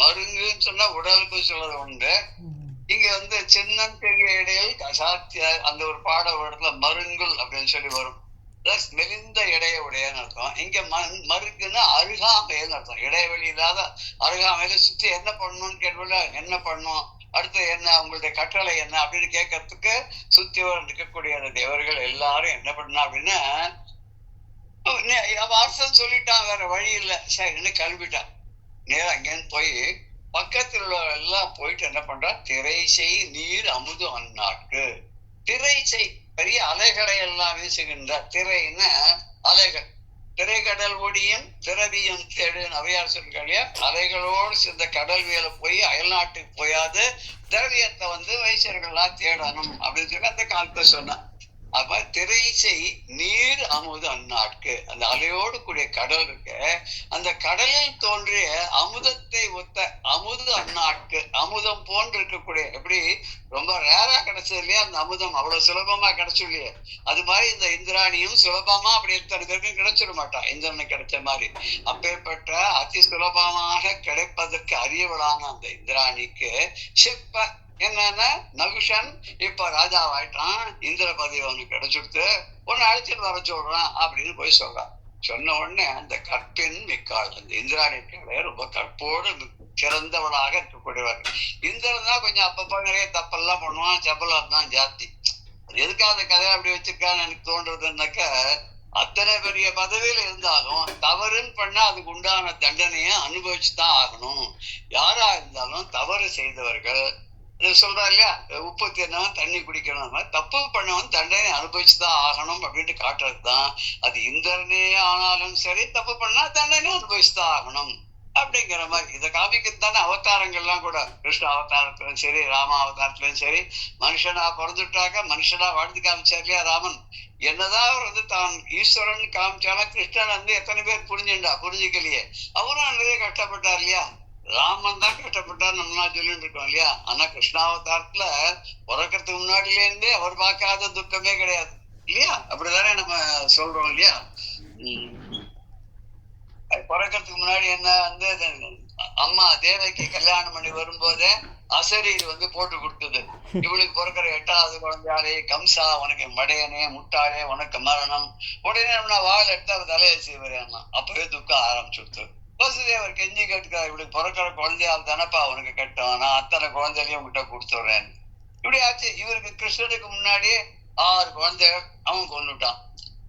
மருங்குன்னு சொன்னா உடலுக்கு சொல்றது உண்டு. இங்க வந்து சின்ன பெரிய இடையில் கசாத்திய அந்த ஒரு பாட ஒரு இடத்துல மருங்குல் அப்படின்னு சொல்லி வரும். பிளஸ் மெலிந்த இடைய உடையன்னு அர்த்தம். இங்க மருங்குன்னா அருகாமைன்னு அர்த்தம். இடைவெளி இல்லாத அருகாமையில சுத்தி என்ன பண்ணணும்னு கேட்கல, என்ன பண்ணும், அடுத்து என்ன உங்களுடைய கட்டளை என்ன அப்படின்னு கேட்கறதுக்கு சுத்தி இருக்கக்கூடிய அந்த தேவர்கள் எல்லாரும் என்ன பண்ணா அப்படின்னா, அரசன் சொல்லிட்டான், வேற வழி இல்லை, சரின்னு கிளம்பிட்டான். நேரம் அங்கேன்னு போய் பக்கத்தில் உள்ள எல்லாம் போயிட்டு என்ன பண்றா, திரைசை நீர் அமுது அந்நாட்டு. திரைசை பெரிய அலைகளை எல்லாம் வீசுகின்ற, திரைன்னு அலைகள், திரைக்கடல் ஒடியும் திரவியும் தேடுன்னு அவையார் சொல்லிய அலைகளோடு சேர்ந்த கடல் மேல போய் அயல் நாட்டுக்கு போயாது திரவியத்தை வந்து வைசியர்கள்லாம் தேடணும் அப்படின்னு சொல்லி அந்த காலத்தை சொன்னான். அப்ப திரைசை நீர் அமுது அந்நாட்கு, அந்த அலையோடு கூடிய கடல் இருக்கு, அந்த கடலில் தோன்றிய அமுதத்தை ஒத்த அமுது அந்நாட்கு, அமுதம் போன்று இருக்கக்கூடிய, எப்படி ரொம்ப ரேரா கிடைச்சது இல்லையா அந்த அமுதம், அவ்வளவு சுலபமா கிடைச்சு இல்லையே, அது மாதிரி இந்த இந்திராணியும் சுலபமா அப்படி எத்தனை பேருக்கும் கிடைச்சிட மாட்டான் இந்திரனுக்கு கிடைச்ச மாதிரி. அப்பேற்பட்ட அதி சுலபமாக கிடைப்பதற்கு அரியவளான அந்த இந்திராணிக்கு சிப்ப என்னன்னா நகுஷன் இப்ப ராஜாவாயிட்டான், இந்திர பதவி அவனுக்கு கிடைச்சுடுத்து, உன்னை அழைச்சிட்டு வர சொல்றான் அப்படின்னு போய் சொல்றான். சொன்ன உடனே அந்த கற்பின் மிக்காள், அந்த இந்திராணிக்காலே ரொம்ப கற்போடு சிறந்தவளாக இருக்கக்கூடியவர். இந்திரன் தான் கொஞ்சம் அப்பப்ப நிறைய தப்பெல்லாம் பண்ணுவான், செப்பலாம் தான் ஜாஸ்தி. எதுக்காக அந்த கதையை அப்படி வச்சிருக்கான்னு எனக்கு தோன்றதுன்னாக்க, அத்தனை பெரிய பதவியில இருந்தாலும் தவறுன்னு பண்ணா அதுக்கு உண்டான தண்டனையை அனுபவிச்சுதான் ஆகணும். யாரா இருந்தாலும் தவறு செய்தவர்கள் சொல்றா இல்லையா, உப்பு தின்னவன் தண்ணி குடிக்கணும், தப்பு பண்ணவன் தண்டனை அனுபவிச்சுதான் ஆகணும் அப்படின்ட்டு காட்டுறதுதான். அது இந்திரனே ஆனாலும் சரி, தப்பு பண்ணா தண்டனை அனுபவிச்சுதான் ஆகணும் அப்படிங்கிற மாதிரி இதை காமிக்கத்தானே அவதாரங்கள்லாம் கூட. கிருஷ்ண அவதாரத்திலும் சரி, ராம அவதாரத்திலும் சரி, மனுஷனா பிறந்துட்டாக்க மனுஷனா வாழ்ந்து காமிச்சார் இல்லையா ராமன். என்னதான் அவர் வந்து தான் ஈஸ்வரன் காமிச்சாலும் கிருஷ்ணன் வந்து எத்தனை பேர் புரிஞ்சுக்கலையே, அவரும் நிறைய கஷ்டப்பட்டார் இல்லையா. ராமன் தான் கஷ்டப்பட்டார் நம்மளா சொல்லிட்டு இருக்கோம் இல்லையா. ஆனா கிருஷ்ணாவதாரத்துல பிறக்கிறதுக்கு முன்னாடில இருந்தே அவர் பார்க்காத துக்கமே கிடையாது இல்லையா. அப்படிதானே நம்ம சொல்றோம் இல்லையா. பிறக்கிறதுக்கு முன்னாடி என்ன வந்து அம்மா தேவகி கல்யாணம் பண்ணி வரும்போதே அசரீர் வந்து போட்டு கொடுத்தது, இவளுக்கு பிறக்கிற 8வது குழந்தையாலே கம்சா உனக்கு மடையனே முட்டாளே உனக்கு மரணம். உடனே நான் வாயில் எடுத்து அவர் தலையை செய்வார். அப்பவே துக்கம் ஆரம்பிச்சுடுத்து. வசுதேவர் கெஞ்சி கேட்டுக்கா, இவளுக்கு பிறக்கிற குழந்தையால் தானப்பா உனக்கு கட்டும், நான் அத்தனை குழந்தையிலையும் உங்ககிட்ட கொடுத்துடுறேன். இப்படி ஆச்சு. இவருக்கு கிருஷ்ணனுக்கு முன்னாடியே 6 குழந்தைகள் அவன் கொண்டுட்டான்.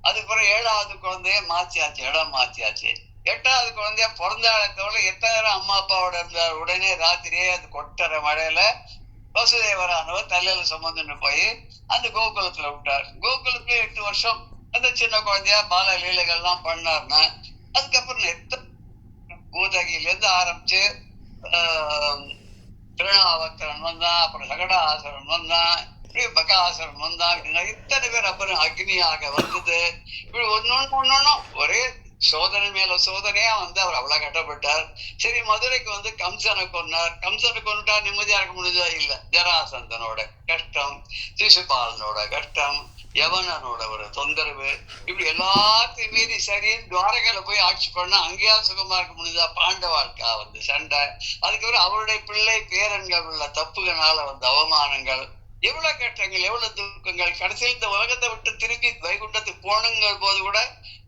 அதுக்கப்புறம் 7வது குழந்தைய மாத்தியாச்சு, இடம் மாத்தியாச்சு. 8வது குழந்தைய பிறந்தாளத்தோட எத்தனை அம்மா அப்பாவோட இருந்தார். உடனே ராத்திரியே அது கொட்டற மழையில வசுதேவரானவர் தலையில சுமந்துன்னு போய் அந்த கோகுலத்துல விட்டார். கோகுலத்துல 8 வருஷம் அந்த சின்ன குழந்தையா பால லீலைகள்லாம் பண்ணார்னா, அதுக்கப்புறம் பூதகில இருந்து ஆரம்பிச்சு திருநாவக்கரன் வந்தான், அப்புறம் சகடாசுரன் வந்தான், இப்படி பகாசுரன் வந்தான், அப்படின்னா இத்தனை பேர் அப்புறம் அக்னியாக வந்தது. இப்படி ஒன்னொன்னும் ஒரே சோதனை மேல சோதனையா வந்து அவர் அவ்வளவு கட்டப்பட்டார். சரி, மதுரைக்கு வந்து கம்சனை கொன்னார். கம்சனை கொண்டுட்டா நிம்மதியா இருக்க முடிஞ்சதா இல்ல. ஜராசந்தனோட கஷ்டம், சிசுபாலனோட கஷ்டம், யவனனோட ஒரு தொந்தரவு, இப்படி எல்லாத்தையும் மீறி சரி துவாரகையில போய் ஆட்சி பண்ணா அங்கேயா சுகமா இருக்க முடியுதா? பாண்டவாளுக்கா வந்து சண்டை, அதுக்கப்புறம் அவருடைய பிள்ளை பேரன்கள் உள்ள தப்புகளால வந்த அவமானங்கள், எவ்வளவு கஷ்டங்கள், எவ்வளவு துக்கங்கள். கடைசியில் இந்த உலகத்தை விட்டு திருப்பி வைகுண்டத்துக்கு போனுங்கிற போது கூட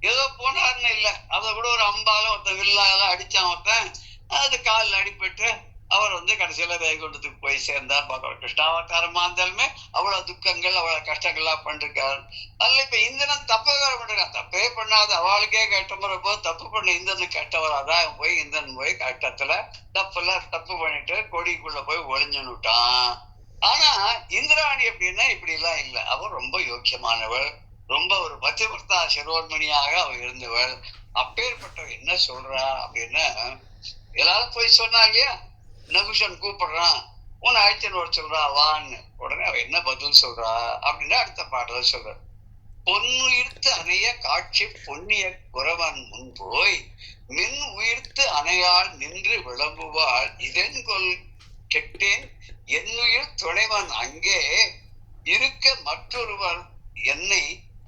ஏதோ போனாருன்னு இல்ல, அதை கூட ஒரு அம்பால ஒருத்தன் வில்லால அடிச்சான் ஒருத்தன், அது காலில் அடிபட்டு அவர் வந்து கடைசியில வைகுண்டத்துக்கு போய் சேர்ந்தார். பகவான் கிருஷ்ணாவதாரமா இருந்தாலுமே அவ்வளவு துக்கங்கள் அவ்வளவு கஷ்டங்கள்லாம் பண்ணிருக்காரு. அதுல இப்ப இந்திரன் தப்பகாரம் பண்றான், தப்பே பண்ணாத அவளுக்கே கஷ்டப்படுற போது தப்பு பண்ண இந்திரனுக்கு கஷ்டவராதான் போய் இந்திரன் போய் கஷ்டத்துல தப்பு பண்ணிட்டு கொடிக்குள்ள போய் ஒளிஞ்சுட்டான். ஆனா இந்திராணி எப்படின்னா இப்படி எல்லாம் இல்ல, அவள் ரொம்ப யோக்கியமானவள், ரொம்ப ஒரு பத்திவர்த்தா சிரோன்மணியாக அவள் இருந்தவள். அப்பேற்பட்டவள் என்ன சொல்றா அப்படின்னா, எல்லாரும் போய் சொன்னா இல்லையா, நகுஷன் கூப்பிடுறான், உன்னை அழைச்சன் வர சொல்றா வான்னு. உடனே அவ என்ன பதில் சொல்றா அப்படின்னா அடுத்த பாடல சொல்ற, பொன்னுயிர்த்து அணைய காட்சி பொன்னிய குறவன் முன் போய் மின் உயிர்த்து அணையால் நின்று விளம்புவாள் இதென்கொள் கெட்டேன் என்னுயிர் துணைவன் அங்கே இருக்க மற்றொருவர் என்னை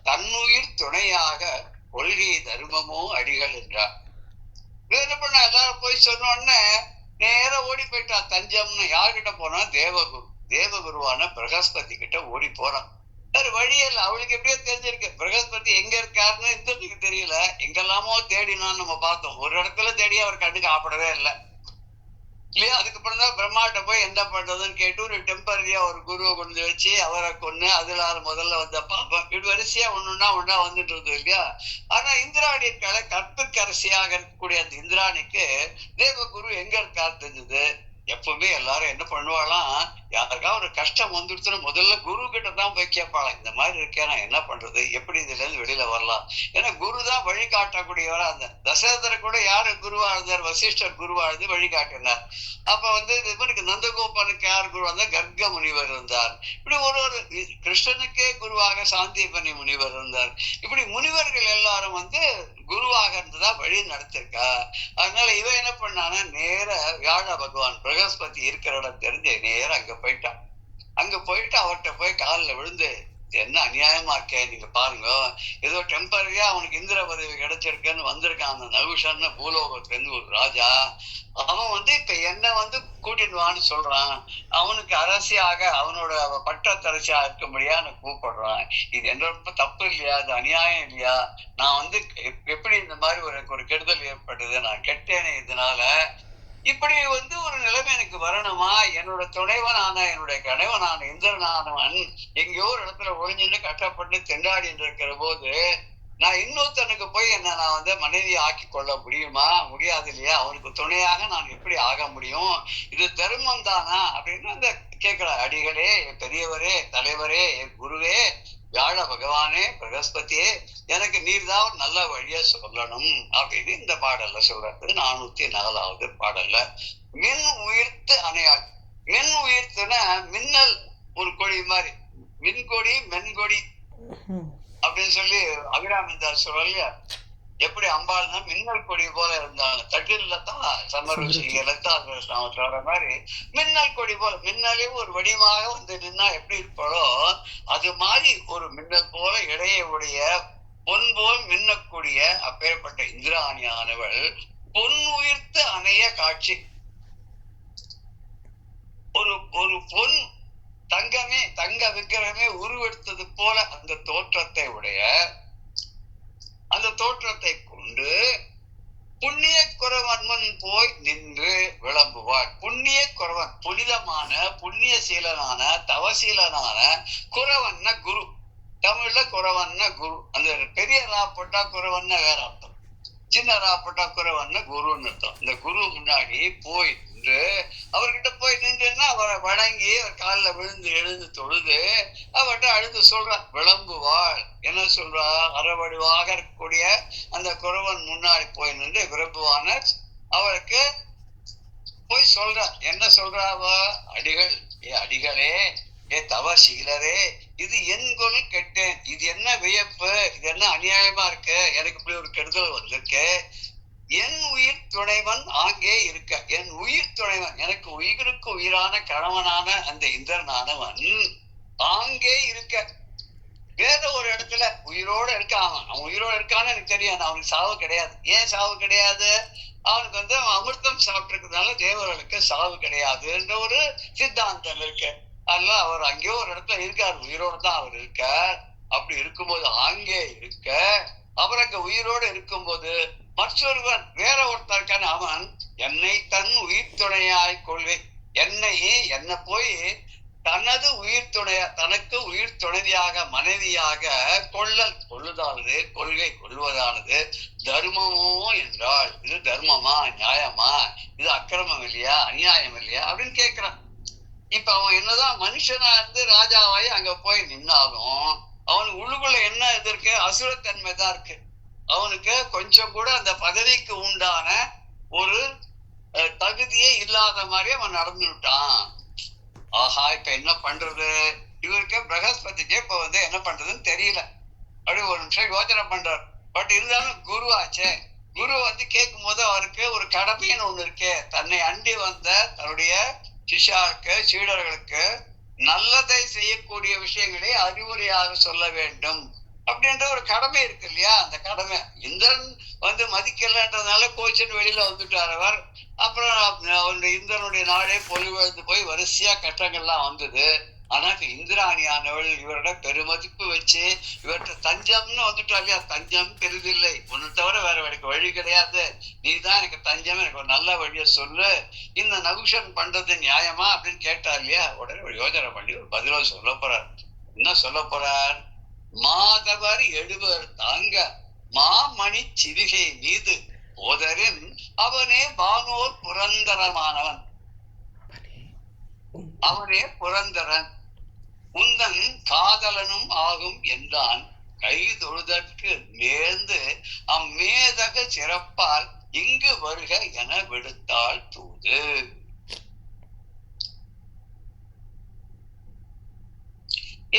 தன்னுயிர் துணையாக கொள்கை தர்மமோ அடிகள் என்றார். என்ன பண்ண, எல்லாரும் போய் சொன்ன உடனே நேர ஓடி போயிட்டா தஞ்சம்னு. யார்கிட்ட போனா? தேவகுருவான பிரகஸ்பதி கிட்ட ஓடி போறான். வேற வழியில் அவளுக்கு எப்படியோ தெரிஞ்சிருக்கு பிரகஸ்பதி எங்க இருக்காருன்னு இந்திரனுக்கு தெரியல. எங்கெல்லாமோ தேடினான்னு நம்ம பார்த்தோம், ஒரு இடத்துல தேடி அவர் கண்ணுக்கு ஆப்படவே இல்லை இல்லையா. அதுக்கப்புறம் தான் பிரம்மாட்ட போய் என்ன பண்றதுன்னு கேட்டு ஒரு டெம்பரரியா ஒரு குருவை கொண்டு வச்சு அவரை கொண்டு அதுல முதல்ல வந்த பாப்போம். இப்படி வரிசையா ஒன்னா வந்துட்டு இருந்தது இல்லையா. ஆனா இந்திராணி இருக்கால, கற்புக்கரசியாக இருக்கக்கூடிய அந்த இந்திராணிக்கு தேவகுரு எங்க இருக்காரு தெரிஞ்சது. எப்பவுமே எல்லாரும் என்ன பண்ணுவாளாம், யாருக்கா ஒரு கஷ்டம் வந்துடுச்சுன்னா முதல்ல குரு கிட்ட தான் போய் கேட்பாளாம், இந்த மாதிரி இருக்கேன் நான் என்ன பண்றது, எப்படி இதுல இருந்து வெளியில வரலாம். ஏன்னா குரு தான் வழிகாட்டக்கூடியவரா. அந்த தசரதரை கூட யாரு குருவா இருந்தார்? வசிஷ்டர் குருவா இருந்து வழிகாட்டினார். அப்ப வந்து இவனுக்கு நந்தகோபனுக்கு யார் குருவா இருந்தார்? கர்க முனிவர் இருந்தார். இப்படி ஒரு கிருஷ்ணனுக்கே குருவாக சாந்திபனி முனிவர் இருந்தார். இப்படி முனிவர்கள் எல்லாரும் வந்து குருவாக இருந்ததா வழி நடத்திருக்கா. அதனால இவ என்ன பண்ணானா, நேர வியாழ பகவான் பிரகஸ்பதி இருக்கிற இடம் தெரிஞ்சு நேரம் அங்க போயிட்டான். அங்க போயிட்டு அவர்கிட்ட போய் காலில் விழுந்து, என்ன அநியாயமா இருக்கே, நீங்க பாருங்க, ஏதோ டெம்பரரியா அவனுக்கு இந்திர பதவி கிடைச்சிருக்கேன்னு வந்திருக்கான் அந்த நகுஷன்னு பூலோகத்திலிருந்து ஒரு ராஜா. அவன் வந்து இப்ப என்ன வந்து கூட்டிட்டு வான்னு சொல்றான். அவனுக்கு அரசியாக அவனோட பட்டத்தரசியா இருக்கும்படியா நான் கூப்பிடுறான். இது என்ன ரொம்ப தப்பு இல்லையா? அது அநியாயம் இல்லையா? நான் வந்து எப்படி இந்த மாதிரி ஒரு கெடுதல் ஏற்பட்டது, நான் கெட்டேனே இதனால. இப்படி வந்து ஒரு நிலைமை எனக்கு வரணுமா? என்னோட துணைவனான என்னுடைய கணவனான இந்திரனானவன் எங்கேயோ ஒரு இடத்துல ஒழிஞ்சுன்னு கஷ்டப்பட்டு திண்டாடி இருக்கிற போது நான் இன்னொருத்தனுக்கு போய் என்ன நான் வந்து மனைவி ஆக்கி கொள்ள முடியுமா? முடியாது இல்லையா. அவனுக்கு துணையாக நான் எப்படி ஆக முடியும்? இது தர்மம் தானா அப்படின்னு அந்த கேட்கிற. அடிகளே, பெரியவரே, தலைவரே, குருவே, வியாழ பகவானே, பிரகஸ்பதியே, எனக்கு நீர் தான் ஒரு நல்ல வழிய சொல்லணும் அப்படின்னு இந்த பாடல்ல சொல்றது. 404வது பாடல்ல மின் உயிர்த்து அணையா. மின் உயிர்த்துனா மின்னல் ஒரு கொடி மாதிரி, மின்கொடி மென்கொடி அப்படின்னு சொல்லி அபிராமிதார் சொல்லலையா. எப்படி அம்பாள்னா மின்னல் கொடி போல இருந்தாங்க, தட்டில தான் சொல்ற மாதிரி மின்னல் கொடி போல, மின்னலே ஒரு வடிவமாக வந்து நின்னா எப்படி இருப்பாளோ அது மாதிரி ஒரு மின்னல் போல இடையே உடைய பொன் போல் மின்னக்கூடிய அப்பேற்பட்ட இந்திராணியானவள் பொன் உயிர்த்து அணைய காட்சி. ஒரு பொன் தங்கமே, தங்க விக்கிரமே உருவெடுத்தது போல அந்த தோற்றத்தை உடைய, அந்த தோற்றத்தை கொண்டு புண்ணிய குறவன் முன் போய் நின்று விளம்புவாள். புண்ணிய குறவன் புனிதமான புண்ணிய சீலனான தவசீலனான குறவன்னா குரு. தமிழ்ல குறவன்னா குரு. அந்த பெரிய ரா போட்டா குறவன்னா வேற அர்த்தம், சின்ன ரா போட்டா குறவன்னா குருன்னு அர்த்தம். இந்த குரு முன்னாடி போய் நின்று அவர்கிட்ட போய் நின்றுன்னா அவரை வணங்கி அவர் காலில் விழுந்து எழுந்து தொழுது அவர்கிட்ட அழுது சொல்றா விளம்புவாள். என்ன சொல்றா? அறவடிவாக இருக்கக்கூடிய அந்த குறவன் முன்னாடி போய் நின்று விரும்புவான அவருக்கு போய் சொல்றா. என்ன சொல்றாவ? அடிகள், ஏ அடிகளே, ஏ தவசீலரே, இது என் கொள் கெட்டேன், இது என்ன வியப்பு, இது என்ன அநியாயமா இருக்கு, எனக்கு இப்படி ஒரு கெடுதல் வந்திருக்கு. என் உயிர் துணைவன் ஆங்கே இருக்க, என் உயிர் துணைவன் எனக்கு உயிருக்கு உயிரான கணவனான அந்த இந்திரனானவன் ஆங்கே இருக்க. வேற ஒரு இடத்துல உயிரோட இருக்கான். அவன் உயிரோட இருக்கான்னு எனக்கு தெரியும். அவனுக்கு சாவு கிடையாது. ஏன் சாவு கிடையாது? அவனுக்கு அவன் அமிர்தம் சாப்பிட்டு இருக்கிறதுனால தேவர்களுக்கு சாவு கிடையாதுன்ற ஒரு சித்தாந்தம் இருக்கு. அதனால அவர் அங்கேயோ ஒரு இடத்துல இருக்காரு, உயிரோட தான் அவர் இருக்கார். அப்படி இருக்கும்போது அங்கே இருக்க அவர் அங்க உயிரோடு இருக்கும்போது மற்றொருவன் வேற ஒருத்தருக்கான அவன் என்னை தன் உயிர் துணையாய் கொள்வேன், என்னை போய் தனது உயிர் துணைய தனக்கு உயிர் துணைவியாக மனைவியாக கொள்ளுதானது கொள்கை கொள்வதானது தர்மமோ என்றால் இது தர்மமா நியாயமா, இது அக்கிரமம் இல்லையா அநியாயம் இல்லையா அப்படின்னு கேட்கிறான். இப்ப அவன் என்னதான் மனுஷனா இருந்து ராஜாவாய் அங்க போய் நின்னாலும் அவனுக்கு உள்ளுக்குள்ள என்ன இது இருக்கு? அசுரத்தன்மை தான் இருக்கு. அவனுக்கு கொஞ்சம் கூட அந்த பதவிக்கு உண்டான ஒரு தகுதியே இல்லாத மாதிரி அவன் நடந்துட்டான். ஆஹா, இப்ப என்ன பண்றது? இவருக்கு பிரகஸ்பதிக்கு இப்ப என்ன பண்றதுன்னு தெரியல. அப்படி ஒரு நிமிஷம் யோசனை பண்றார். பட் இருந்தாலும் குரு ஆச்சே, குரு கேட்கும் போது அவருக்கு ஒரு கடமைன்னு ஒண்ணு இருக்கு. தன்னை அண்டி வந்த தன்னுடைய சிஷ்யாவுக்கு சீடர்களுக்கு நல்லதை செய்யக்கூடிய விஷயங்களை அறிவுரையாக சொல்ல வேண்டும் அப்படின்ற ஒரு கடமை இருக்கு இல்லையா? அந்த கடமை இந்திரன் மதிக்கலன்றதுனால கோச்சின்னு வெளியில வந்துட்டார் அவர். அப்புறம் அவருடைய இந்திரனுடைய நாடே பொலிவழ்ந்து போய் வரிசையா கட்டங்கள்லாம் வந்தது. ஆனா இப்ப இந்திராணியானவள் இவரோட பெருமதிப்பு வச்சு இவர்கிட்ட தஞ்சம்னு வந்துட்டா இல்லையா? தஞ்சம் பெரிதில்லை, ஒன்னு தவிர வேற எனக்கு வழி கிடையாது, நீதான் எனக்கு தஞ்சம், எனக்கு ஒரு நல்ல வழியை சொல்லு, இந்த நகுஷன் பண்றது நியாயமா அப்படின்னு கேட்டா இல்லையா? உடனே ஒரு யோசனை பண்ணி ஒரு பதில சொல்ல போறார். என்ன சொல்ல போறார்? மாதவர் எழுவர் தாங்க மாமணி சிவிகை மீது போதரின் அவனே வானோர் புரந்தரமானவன், அவனே புரந்தரன், உந்தன் காதலனும் ஆகும் என்றான். கை தொழுதற்கு நேர்ந்து அம்மேதக சிறப்பால் இங்கு வருக என விடுத்தாள் தூது.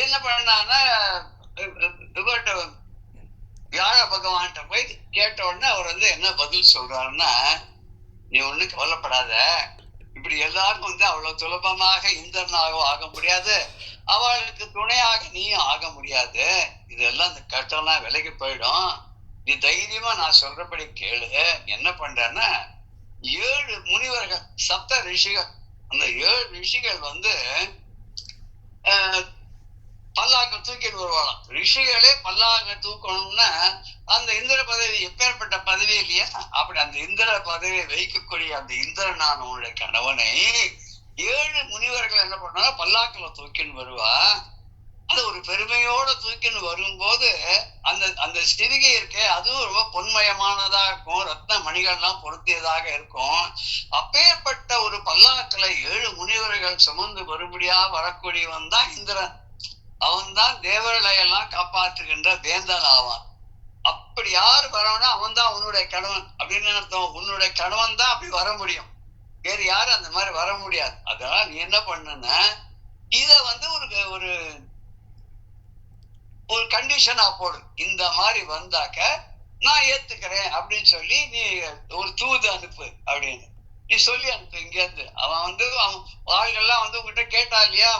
என்ன பண்ணான்னா வியாழ பகவான்கிட்ட போய் கேட்ட உடனே அவர் என்ன பதில் சொல்றாருன்னா, நீ ஒண்ணு கவலைப்படாத, இப்படி எல்லாரும் அவ்வளவு சுலபமாக இந்திரனாக ஆக முடியாது, அவளுக்கு துணையாக நீயும் ஆக முடியாது, இதெல்லாம் இந்த கட்டம்லாம் விலகி போயிடும், நீ தைரியமா நான் சொல்றபடி கேளு. என்ன பண்றேன்னா 7 முனிவர்கள் சப்த ரிஷிகள், அந்த 7 ரிஷிகள் பல்லாக்க தூக்கிட்டு வருவாளாம். ரிஷிகளே பல்லாக்க தூக்கணும்னா அந்த இந்திர பதவி எப்பேற்பட்ட பதவி இல்லையா? அப்படி அந்த இந்திர பதவியை வைக்கக்கூடிய அந்த இந்திரனான உன்னுடைய கணவனை 7 முனிவர்கள் என்ன பண்ணா பல்லாக்கில தூக்கின்னு வருவா. அது ஒரு பெருமையோட தூக்கின்னு வரும்போது அந்த அந்த சிவிகை இருக்கே அதுவும் ரொம்ப பொன்மயமானதா இருக்கும், ரத்ன மணிகள்லாம் பொருத்தியதாக இருக்கும். அப்பேற்பட்ட ஒரு பல்லாக்கில 7 முனிவர்கள் சுமந்து வரும்படியா வரக்கூடியவன் தான் இந்திரன். அவன் தான் தேவர்களை எல்லாம் காப்பாற்றுகின்ற வேந்தன் ஆவான். அப்படி யாரு வரவனா அவன் தான் உன்னுடைய கணவன் அப்படின்னு அர்த்தம். உன்னுடைய கணவன் தான் அப்படி வர முடியும், வேறு யாரும் அந்த மாதிரி வர முடியாது. அதனால நீ என்ன பண்ணுன்னா இத ஒரு ஒரு கண்டிஷனா போடு, இந்த மாதிரி வந்தாக்க நான் ஏத்துக்கிறேன் அப்படின்னு சொல்லி நீ ஒரு தூது அனுப்பு அப்படின்னு நீ சொல்லி அனுப்பு. இங்க இருந்து அவன் அவன் ஆள்கள்லாம் உங்ககிட்ட கேட்டா இல்லையா,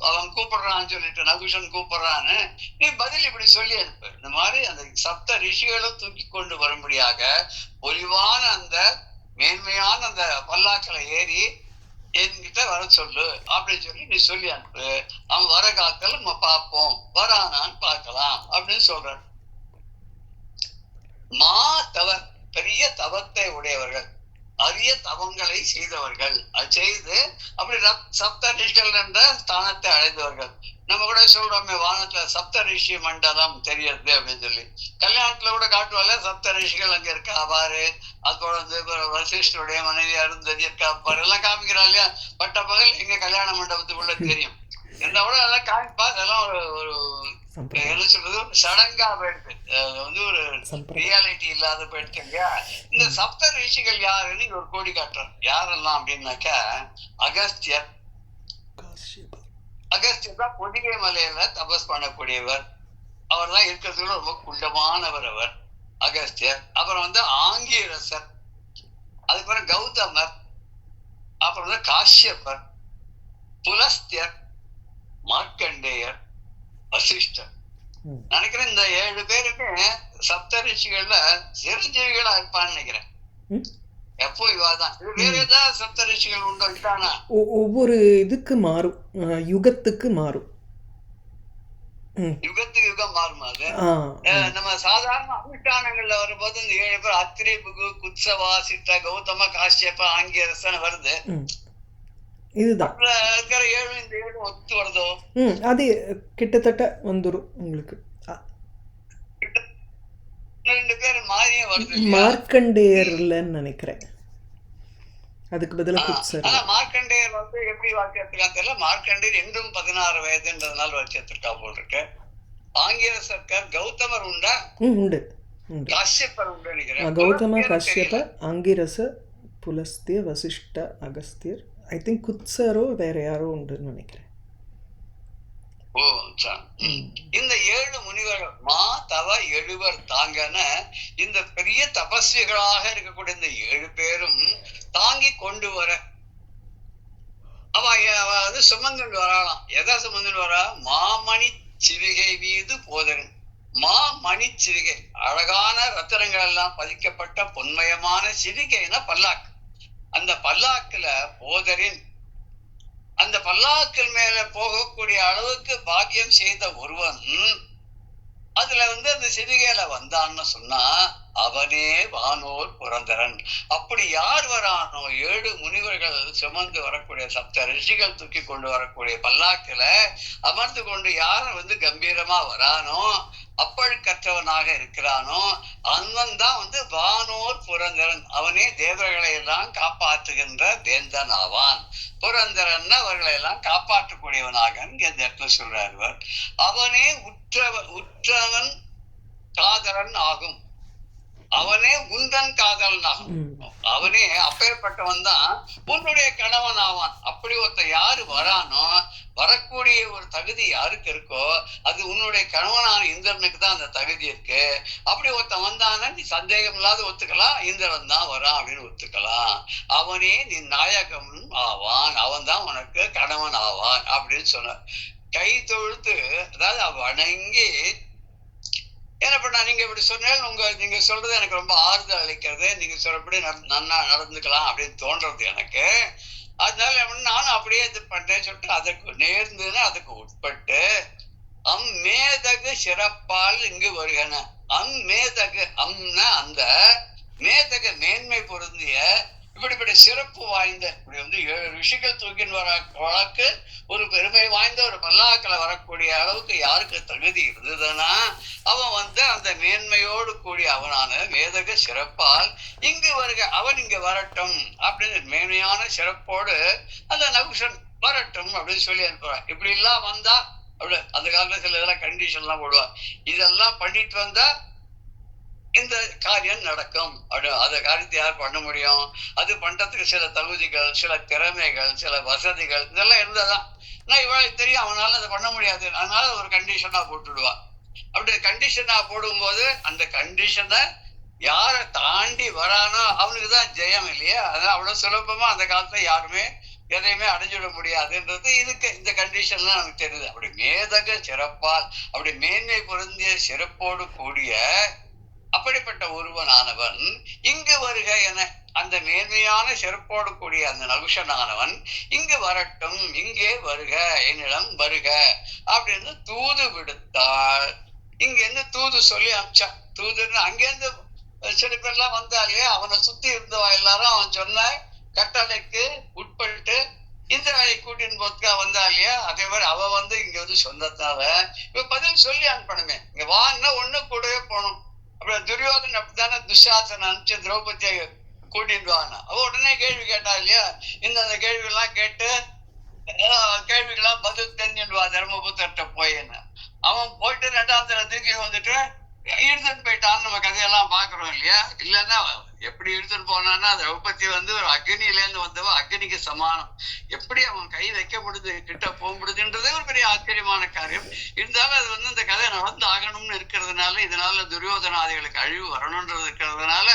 அவன் கூப்பிடுறான்னு சொல்லிட்டு நகுஷன் கூப்பிடுறான்னு நீ பதில் இப்படி சொல்லி அனுப்பு. இந்த மாதிரி அந்த சப்த ரிஷிகளும் தூக்கி கொண்டு வரும்படியாக பொலிவான அந்த மேன்மையான அந்த பல்லாக்களை ஏறி என்கிட்ட வர சொல்லு அப்படின்னு சொல்லி நீ சொல்லி அனுப்பு. அவன் வர காலத்துல நம்ம பார்ப்போம், வரானான்னு பார்க்கலாம் அப்படின்னு சொல்ற. தவர் பெரிய தவத்தை உடையவர்கள், அரிய தவங்களை செய்தவர்கள், அது செய்து அப்படி சப்த ரிஷிகள் என்ற ஸ்தானத்தை அடைந்தவர்கள். நம்ம கூட சொல்றோமே வானத்துல சப்த ரிஷி மண்டலம் தெரியுது அப்படின்னு சொல்லி, கல்யாணத்துல கூட காட்டுவால சப்த ரிஷிகள் அங்க இருக்கா பாரு, அதோட வசிஷ்டருடைய மனைவி அருந்ததி இருக்கா பாரு, எல்லாம் காமிக்கிறா இல்லையா? பட்ட பகல் எங்க கல்யாண மண்டபத்துக்குள்ள தெரியும். என்ன கூட அதெல்லாம் காமிப்பா. அதெல்லாம் ஒரு என்ன சொல்றது, சடங்கா போயிடுது, ஒரு ரியாலிட்டி இல்லாத போயிடுச்சு இல்லையா? இந்த சப்த ரிஷிகள் யாருன்னு ஒரு கோடி காட்டுறார். யாரெல்லாம் அப்படின்னாக்கா அகஸ்தியர். அகஸ்தியர் தான் பொதிகை மலையில தபஸ் பண்ணக்கூடியவர். அவர் தான் இருக்கிறதுல ரொம்ப குண்டமானவர் அவர் அகஸ்தியர். அப்புறம் ஆங்கிரசர், அதுக்கப்புறம் கௌதமர், அப்புறம் காஷ்யப்பர், புலஸ்தியர், மார்க்கண்டேயர், வசிஷ்டர். நினைக்கிறேன் இந்த 7 பேருமே சப்த ரிஷிகள்ல சிரஞ்சீவிகளா இருப்பான்னு நினைக்கிறேன். எப்போ இவாதான் வேற ஏதாவது சப்த ரிஷிகள் உண்டோ? இதானா? ஒவ்வொரு இதுக்கு மாறும், யுகத்துக்கு மாறும். யுகத்துக்கு யுகம் மாறுமா அது? நம்ம சாதாரண அனுஷ்டானங்கள்ல வரும்போது இந்த 7 பேர் அத்திரி, புகு, குத்சவா, சிட்ட, கௌதம, காஷ்யப, ஆங்கிரசன் வருது. இதுதான் இருக்கிற 7 இந்த 7 ஒத்து வருதோ? அது கிட்டத்தட்ட வந்துடும் உங்களுக்கு. 2 பேர் மாறியே வருது. மார்க்கண்டேயர்லன்னு நினைக்கிறேன், அதுக்கு பதிலா குத்சர். ஆனா மார்க்கண்டேயர் வந்து எப்படி வாக்கியத்துக்கான்னு தெரியல. மார்க்கண்டேயர் என்றும் 16 வயதுன்றதுனால வாக்கியத்திற்கா போல் இருக்கு. ஆங்கிரசர்கர் கௌதமர் உண்டா? உண்டு. காஷ்யப்பர் உண்டு நினைக்கிறேன். கௌதம, காஷ்யப, ஆங்கிரச, புலஸ்திய, வசிஷ்ட, அகஸ்தியர். ஐ திங்க் குத்சரோ வேற யாரோ உண்டுன்னு நினைக்கிறேன். இந்த 7 முனிவர்கள் மா தவ எழுவர் தாங்கன இந்த பெரிய தபஸ்விகளாக இருக்கக்கூடிய இந்த 7 பேரும் தாங்கி கொண்டு வர அவ சுமந்து வராளாம். எதை சுமந்து வரா? மாமணி சிவிகை மீது போதரன். மாமணி சிவிகை, அழகான ரத்தினங்கள் எல்லாம் பதிக்கப்பட்ட பொன்மயமான சிவிகைனா பல்லாக்கு. அந்த பல்லாக்குல போதரின், அந்த பல்லாக்கில் மேல போகக்கூடிய அளவுக்கு பாக்கியம் செய்த ஒருவன் அதுல அந்த சிவிகையில வந்தான்னு சொன்னா அவனே வானோர் புரந்தரன். அப்படி யார் வரானோ 7 முனிவர்கள் சுமந்து வரக்கூடிய சப்த ரிஷிகள் தூக்கி கொண்டு வரக்கூடிய பல்லாக்குல அமர்ந்து கொண்டு யார் கம்பீரமா வரானோ, அப்பழுக்கற்றவனாக இருக்கிறானோ, அவன் தான் வானோர் புரந்தரன். அவனே தேவர்களை எல்லாம் காப்பாற்றுகின்ற வேந்தன் ஆவான். புரந்தரன் அவர்களை எல்லாம் காப்பாற்றக்கூடியவனாக இந்த இடத்துல சொல்றார். அவனே உற்றவன் காதலன் ஆகும். அவனே உந்தன் காதலன் ஆகும். அவனே அப்பேற்பட்டவன் தான் உன்னுடைய கணவன் ஆவான். அப்படி ஒருத்த யாரு வரானோ, வரக்கூடிய ஒரு தகுதி யாருக்கு இருக்கோ அது உன்னுடைய கணவனான இந்திரனுக்கு தான் அந்த தகுதி இருக்கு. அப்படி ஒருத்தன் வந்தானா நீ சந்தேகம் இல்லாத ஒத்துக்கலாம், இந்திரன் தான் வரான் அப்படின்னு ஒத்துக்கலாம். அவனே நீ நாயகம் ஆவான், அவன் தான் உனக்கு கணவன் ஆவான் அப்படின்னு சொன்ன. கை தொழுத்து, அதாவது வணங்கி என்ன பண்ணா, நீங்க இப்படி சொன்னாலும் நீங்க சொல்றது எனக்கு ரொம்ப ஆறுதல் அளிக்கிறது. நீங்க சொல்றபடி நன்னா நடந்துக்கலாம் அப்படின்னு தோன்றது எனக்கு. அதனால நானும் அப்படியே இது பண்றேன்னு சொல்லிட்டு அதற்கு நேர்ந்துன்னு அதுக்கு உட்பட்டு மேதகு சிறப்பால் இங்கு வருகன. மேதகு, அந்த மேதகு மேன்மை பொருந்திய இப்படிப்பட்ட சிறப்பு வாய்ந்த இப்படி 7 ரிஷிகள் தூக்கின் வர வழக்கு ஒரு பெருமை வாய்ந்த ஒரு பல்லாக்களை வரக்கூடிய அளவுக்கு யாருக்கு தகுதி இருந்ததுன்னா அவன் அந்த மேன்மையோடு கூடிய அவனான மேதக சிறப்பால் இங்கு வருக, அவன் இங்கு வரட்டும் அப்படின்னு மேன்மையான சிறப்போடு அந்த நகுஷன் வரட்டும் அப்படின்னு சொல்லி அனுப்புறான். இப்படி எல்லாம் வந்தா அப்படி அந்த காலத்துல சில இதெல்லாம் கண்டிஷன் எல்லாம் போடுவான். இதெல்லாம் பண்ணிட்டு வந்தா இந்த காரியம் நடக்கும். அந்த காரியத்தை யார் பண்ண முடியும்? அது பண்றதுக்கு சில தகுதிகள், சில திறமைகள், சில வசதிகள் இதெல்லாம் இருந்ததான். நான் இவளுக்கு தெரியும் அவனால அதை பண்ண முடியாது, அதனால ஒரு கண்டிஷனா போட்டுடுவான். அப்படி கண்டிஷனா போடும்போது அந்த கண்டிஷனை யார தாண்டி வரானோ அவனுக்குதான் ஜெயம் இல்லையா? அதனால அவ்வளவு சுலபமா அந்த காலத்துல யாருமே எதையுமே அடைஞ்சிட முடியாதுன்றது இதுக்கு இந்த கண்டிஷன்லாம் நமக்கு தெரியுது. அப்படி மேதக சிறப்பால், அப்படி மேன்மை பொருந்திய சிறப்போடு கூடிய அப்படிப்பட்ட ஒருவனானவன் இங்கு வருக என அந்த மேன்மையான சிறப்போடு கூடிய அந்த நகுஷனானவன் இங்கு வரட்டும், இங்கே வருக, என்னிடம் வருக அப்படின்னு தூது விடுத்தாள். இங்க இருந்து தூது சொல்லி அமிச்சா. தூதுன்னு அங்கேருந்து சில பேர்லாம் வந்தாலே அவனை சுத்தி இருந்தவா எல்லாரும் அவன் சொன்ன கட்டளைக்கு உட்பட்டு இந்திராவை கூட்டின்னு போதுக்கா வந்தா இல்லையா? அதே மாதிரி அவ இங்க சொந்தத்தால இப்ப பதில் சொல்லி அனுப்பணுமே. இங்க வாங்கினா ஒண்ணு கூடவே போகணும். அப்புறம் துரியோதன் அப்படித்தானே துஷாசன் அனுப்பிச்சு திரௌபதியை கூட்டிட்டு வாங்க. அவ உடனே கேள்வி கேட்டா இல்லையா? இந்த கேள்வி எல்லாம் கேட்டு கேள்விக்கெல்லாம் பதில் தெரிஞ்சுடுவா தர்மபுத்திரட்ட போயின்னு. அவன் போயிட்டு 2ஆம் தூக்கி வந்துட்டு இழுத்துட்டு போயிட்டான்னு நம்ம கதையெல்லாம் பாக்குறோம் இல்லையா? இல்லைன்னா எப்படி இழுத்துட்டு போனான்னா திரௌபதி ஒரு அக்னியில இருந்து வந்தவ அக்னிக்கு சமானம். எப்படி அவன் கை வைக்க முடியுது, கிட்ட போக முடியுதுன்றதே ஒரு பெரிய ஆச்சரியமான காரியம். இருந்தாலும் அது இந்த கதை நடந்து ஆகணும்னு இருக்கிறதுனால, இதனால துரியோதனாதிகளுக்கு அழிவு வரணும்ன்றது இருக்கிறதுனால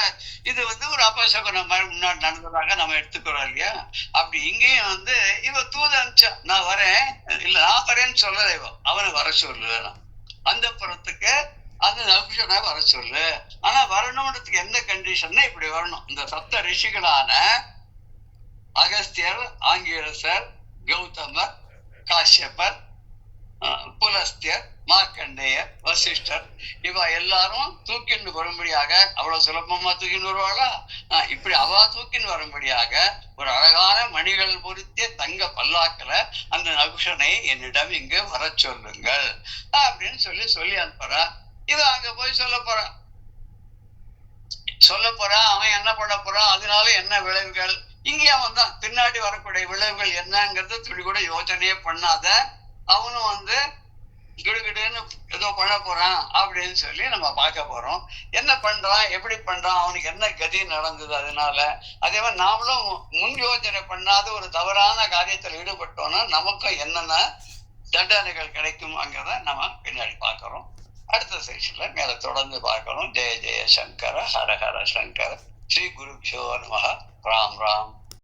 இது ஒரு அபசகுனம் மாதிரி முன்னாடி நடந்ததாக நம்ம எடுத்துக்கிறோம் இல்லையா? அப்படி இங்கேயும் இவ தூது அனுப்பிச்சா, நான் வரேன், இல்ல நான் வரேன்னு சொல்லல, இவ அவனை வர சொல்லு. அந்த புறத்துக்கு அந்த நகுஷனை வர சொல்லு. ஆனா வரணும்ன்றதுக்கு எந்த கண்டிஷன்னா இப்படி வரணும். இந்த சப்த ரிஷிகளான அகஸ்தியர், ஆங்கிரசர், கௌதமர், காஷ்யபர், புலஸ்தியர், மார்க்கண்டேயர், வசிஷ்டர் இவ எல்லாரும் தூக்கின்னு வரும்படியாக, அவ்வளவு சுலபமா தூக்கின்னு வருவாளா? இப்படி அவ தூக்கின்னு வரும்படியாக ஒரு அழகான மணிகள் பொருத்திய தங்க பல்லாக்கல அந்த நகுஷனை என்னிடம் இங்கு வர சொல்லுங்கள் அப்படின்னு சொல்லி அனுப்புறா. இவ அங்க போய் சொல்ல போறான். அவன் என்ன பண்ண போறான், அதனால என்ன விளைவுகள், இங்கே அவன் தான் பின்னாடி வரக்கூடிய விளைவுகள் என்னங்கிறத துளி கூட யோசனையே பண்ணாத அவனும் கிடுகிடுன்னு ஏதோ பண்ண போறான் அப்படின்னு சொல்லி நம்ம பார்க்க போறோம். என்ன பண்றான், எப்படி பண்றான், அவனுக்கு என்ன கதி நடந்தது, அதனால அதே மாதிரி நாமளும் முன் யோசனை பண்ணாத ஒரு தவறான காரியத்தில் ஈடுபட்டோம்னா நமக்கும் என்னென்ன தண்டனைகள் கிடைக்கும்ங்கிறத நம்ம பின்னாடி பார்க்கிறோம். அடுத்த செக்ஷன்ல மேல தொடர்ந்து பார்க்கணும். ஜெய ஜெய சங்கர, ஹர ஹர சங்கர, ஸ்ரீ குருபியோ நமஹ. ராம் ராம்.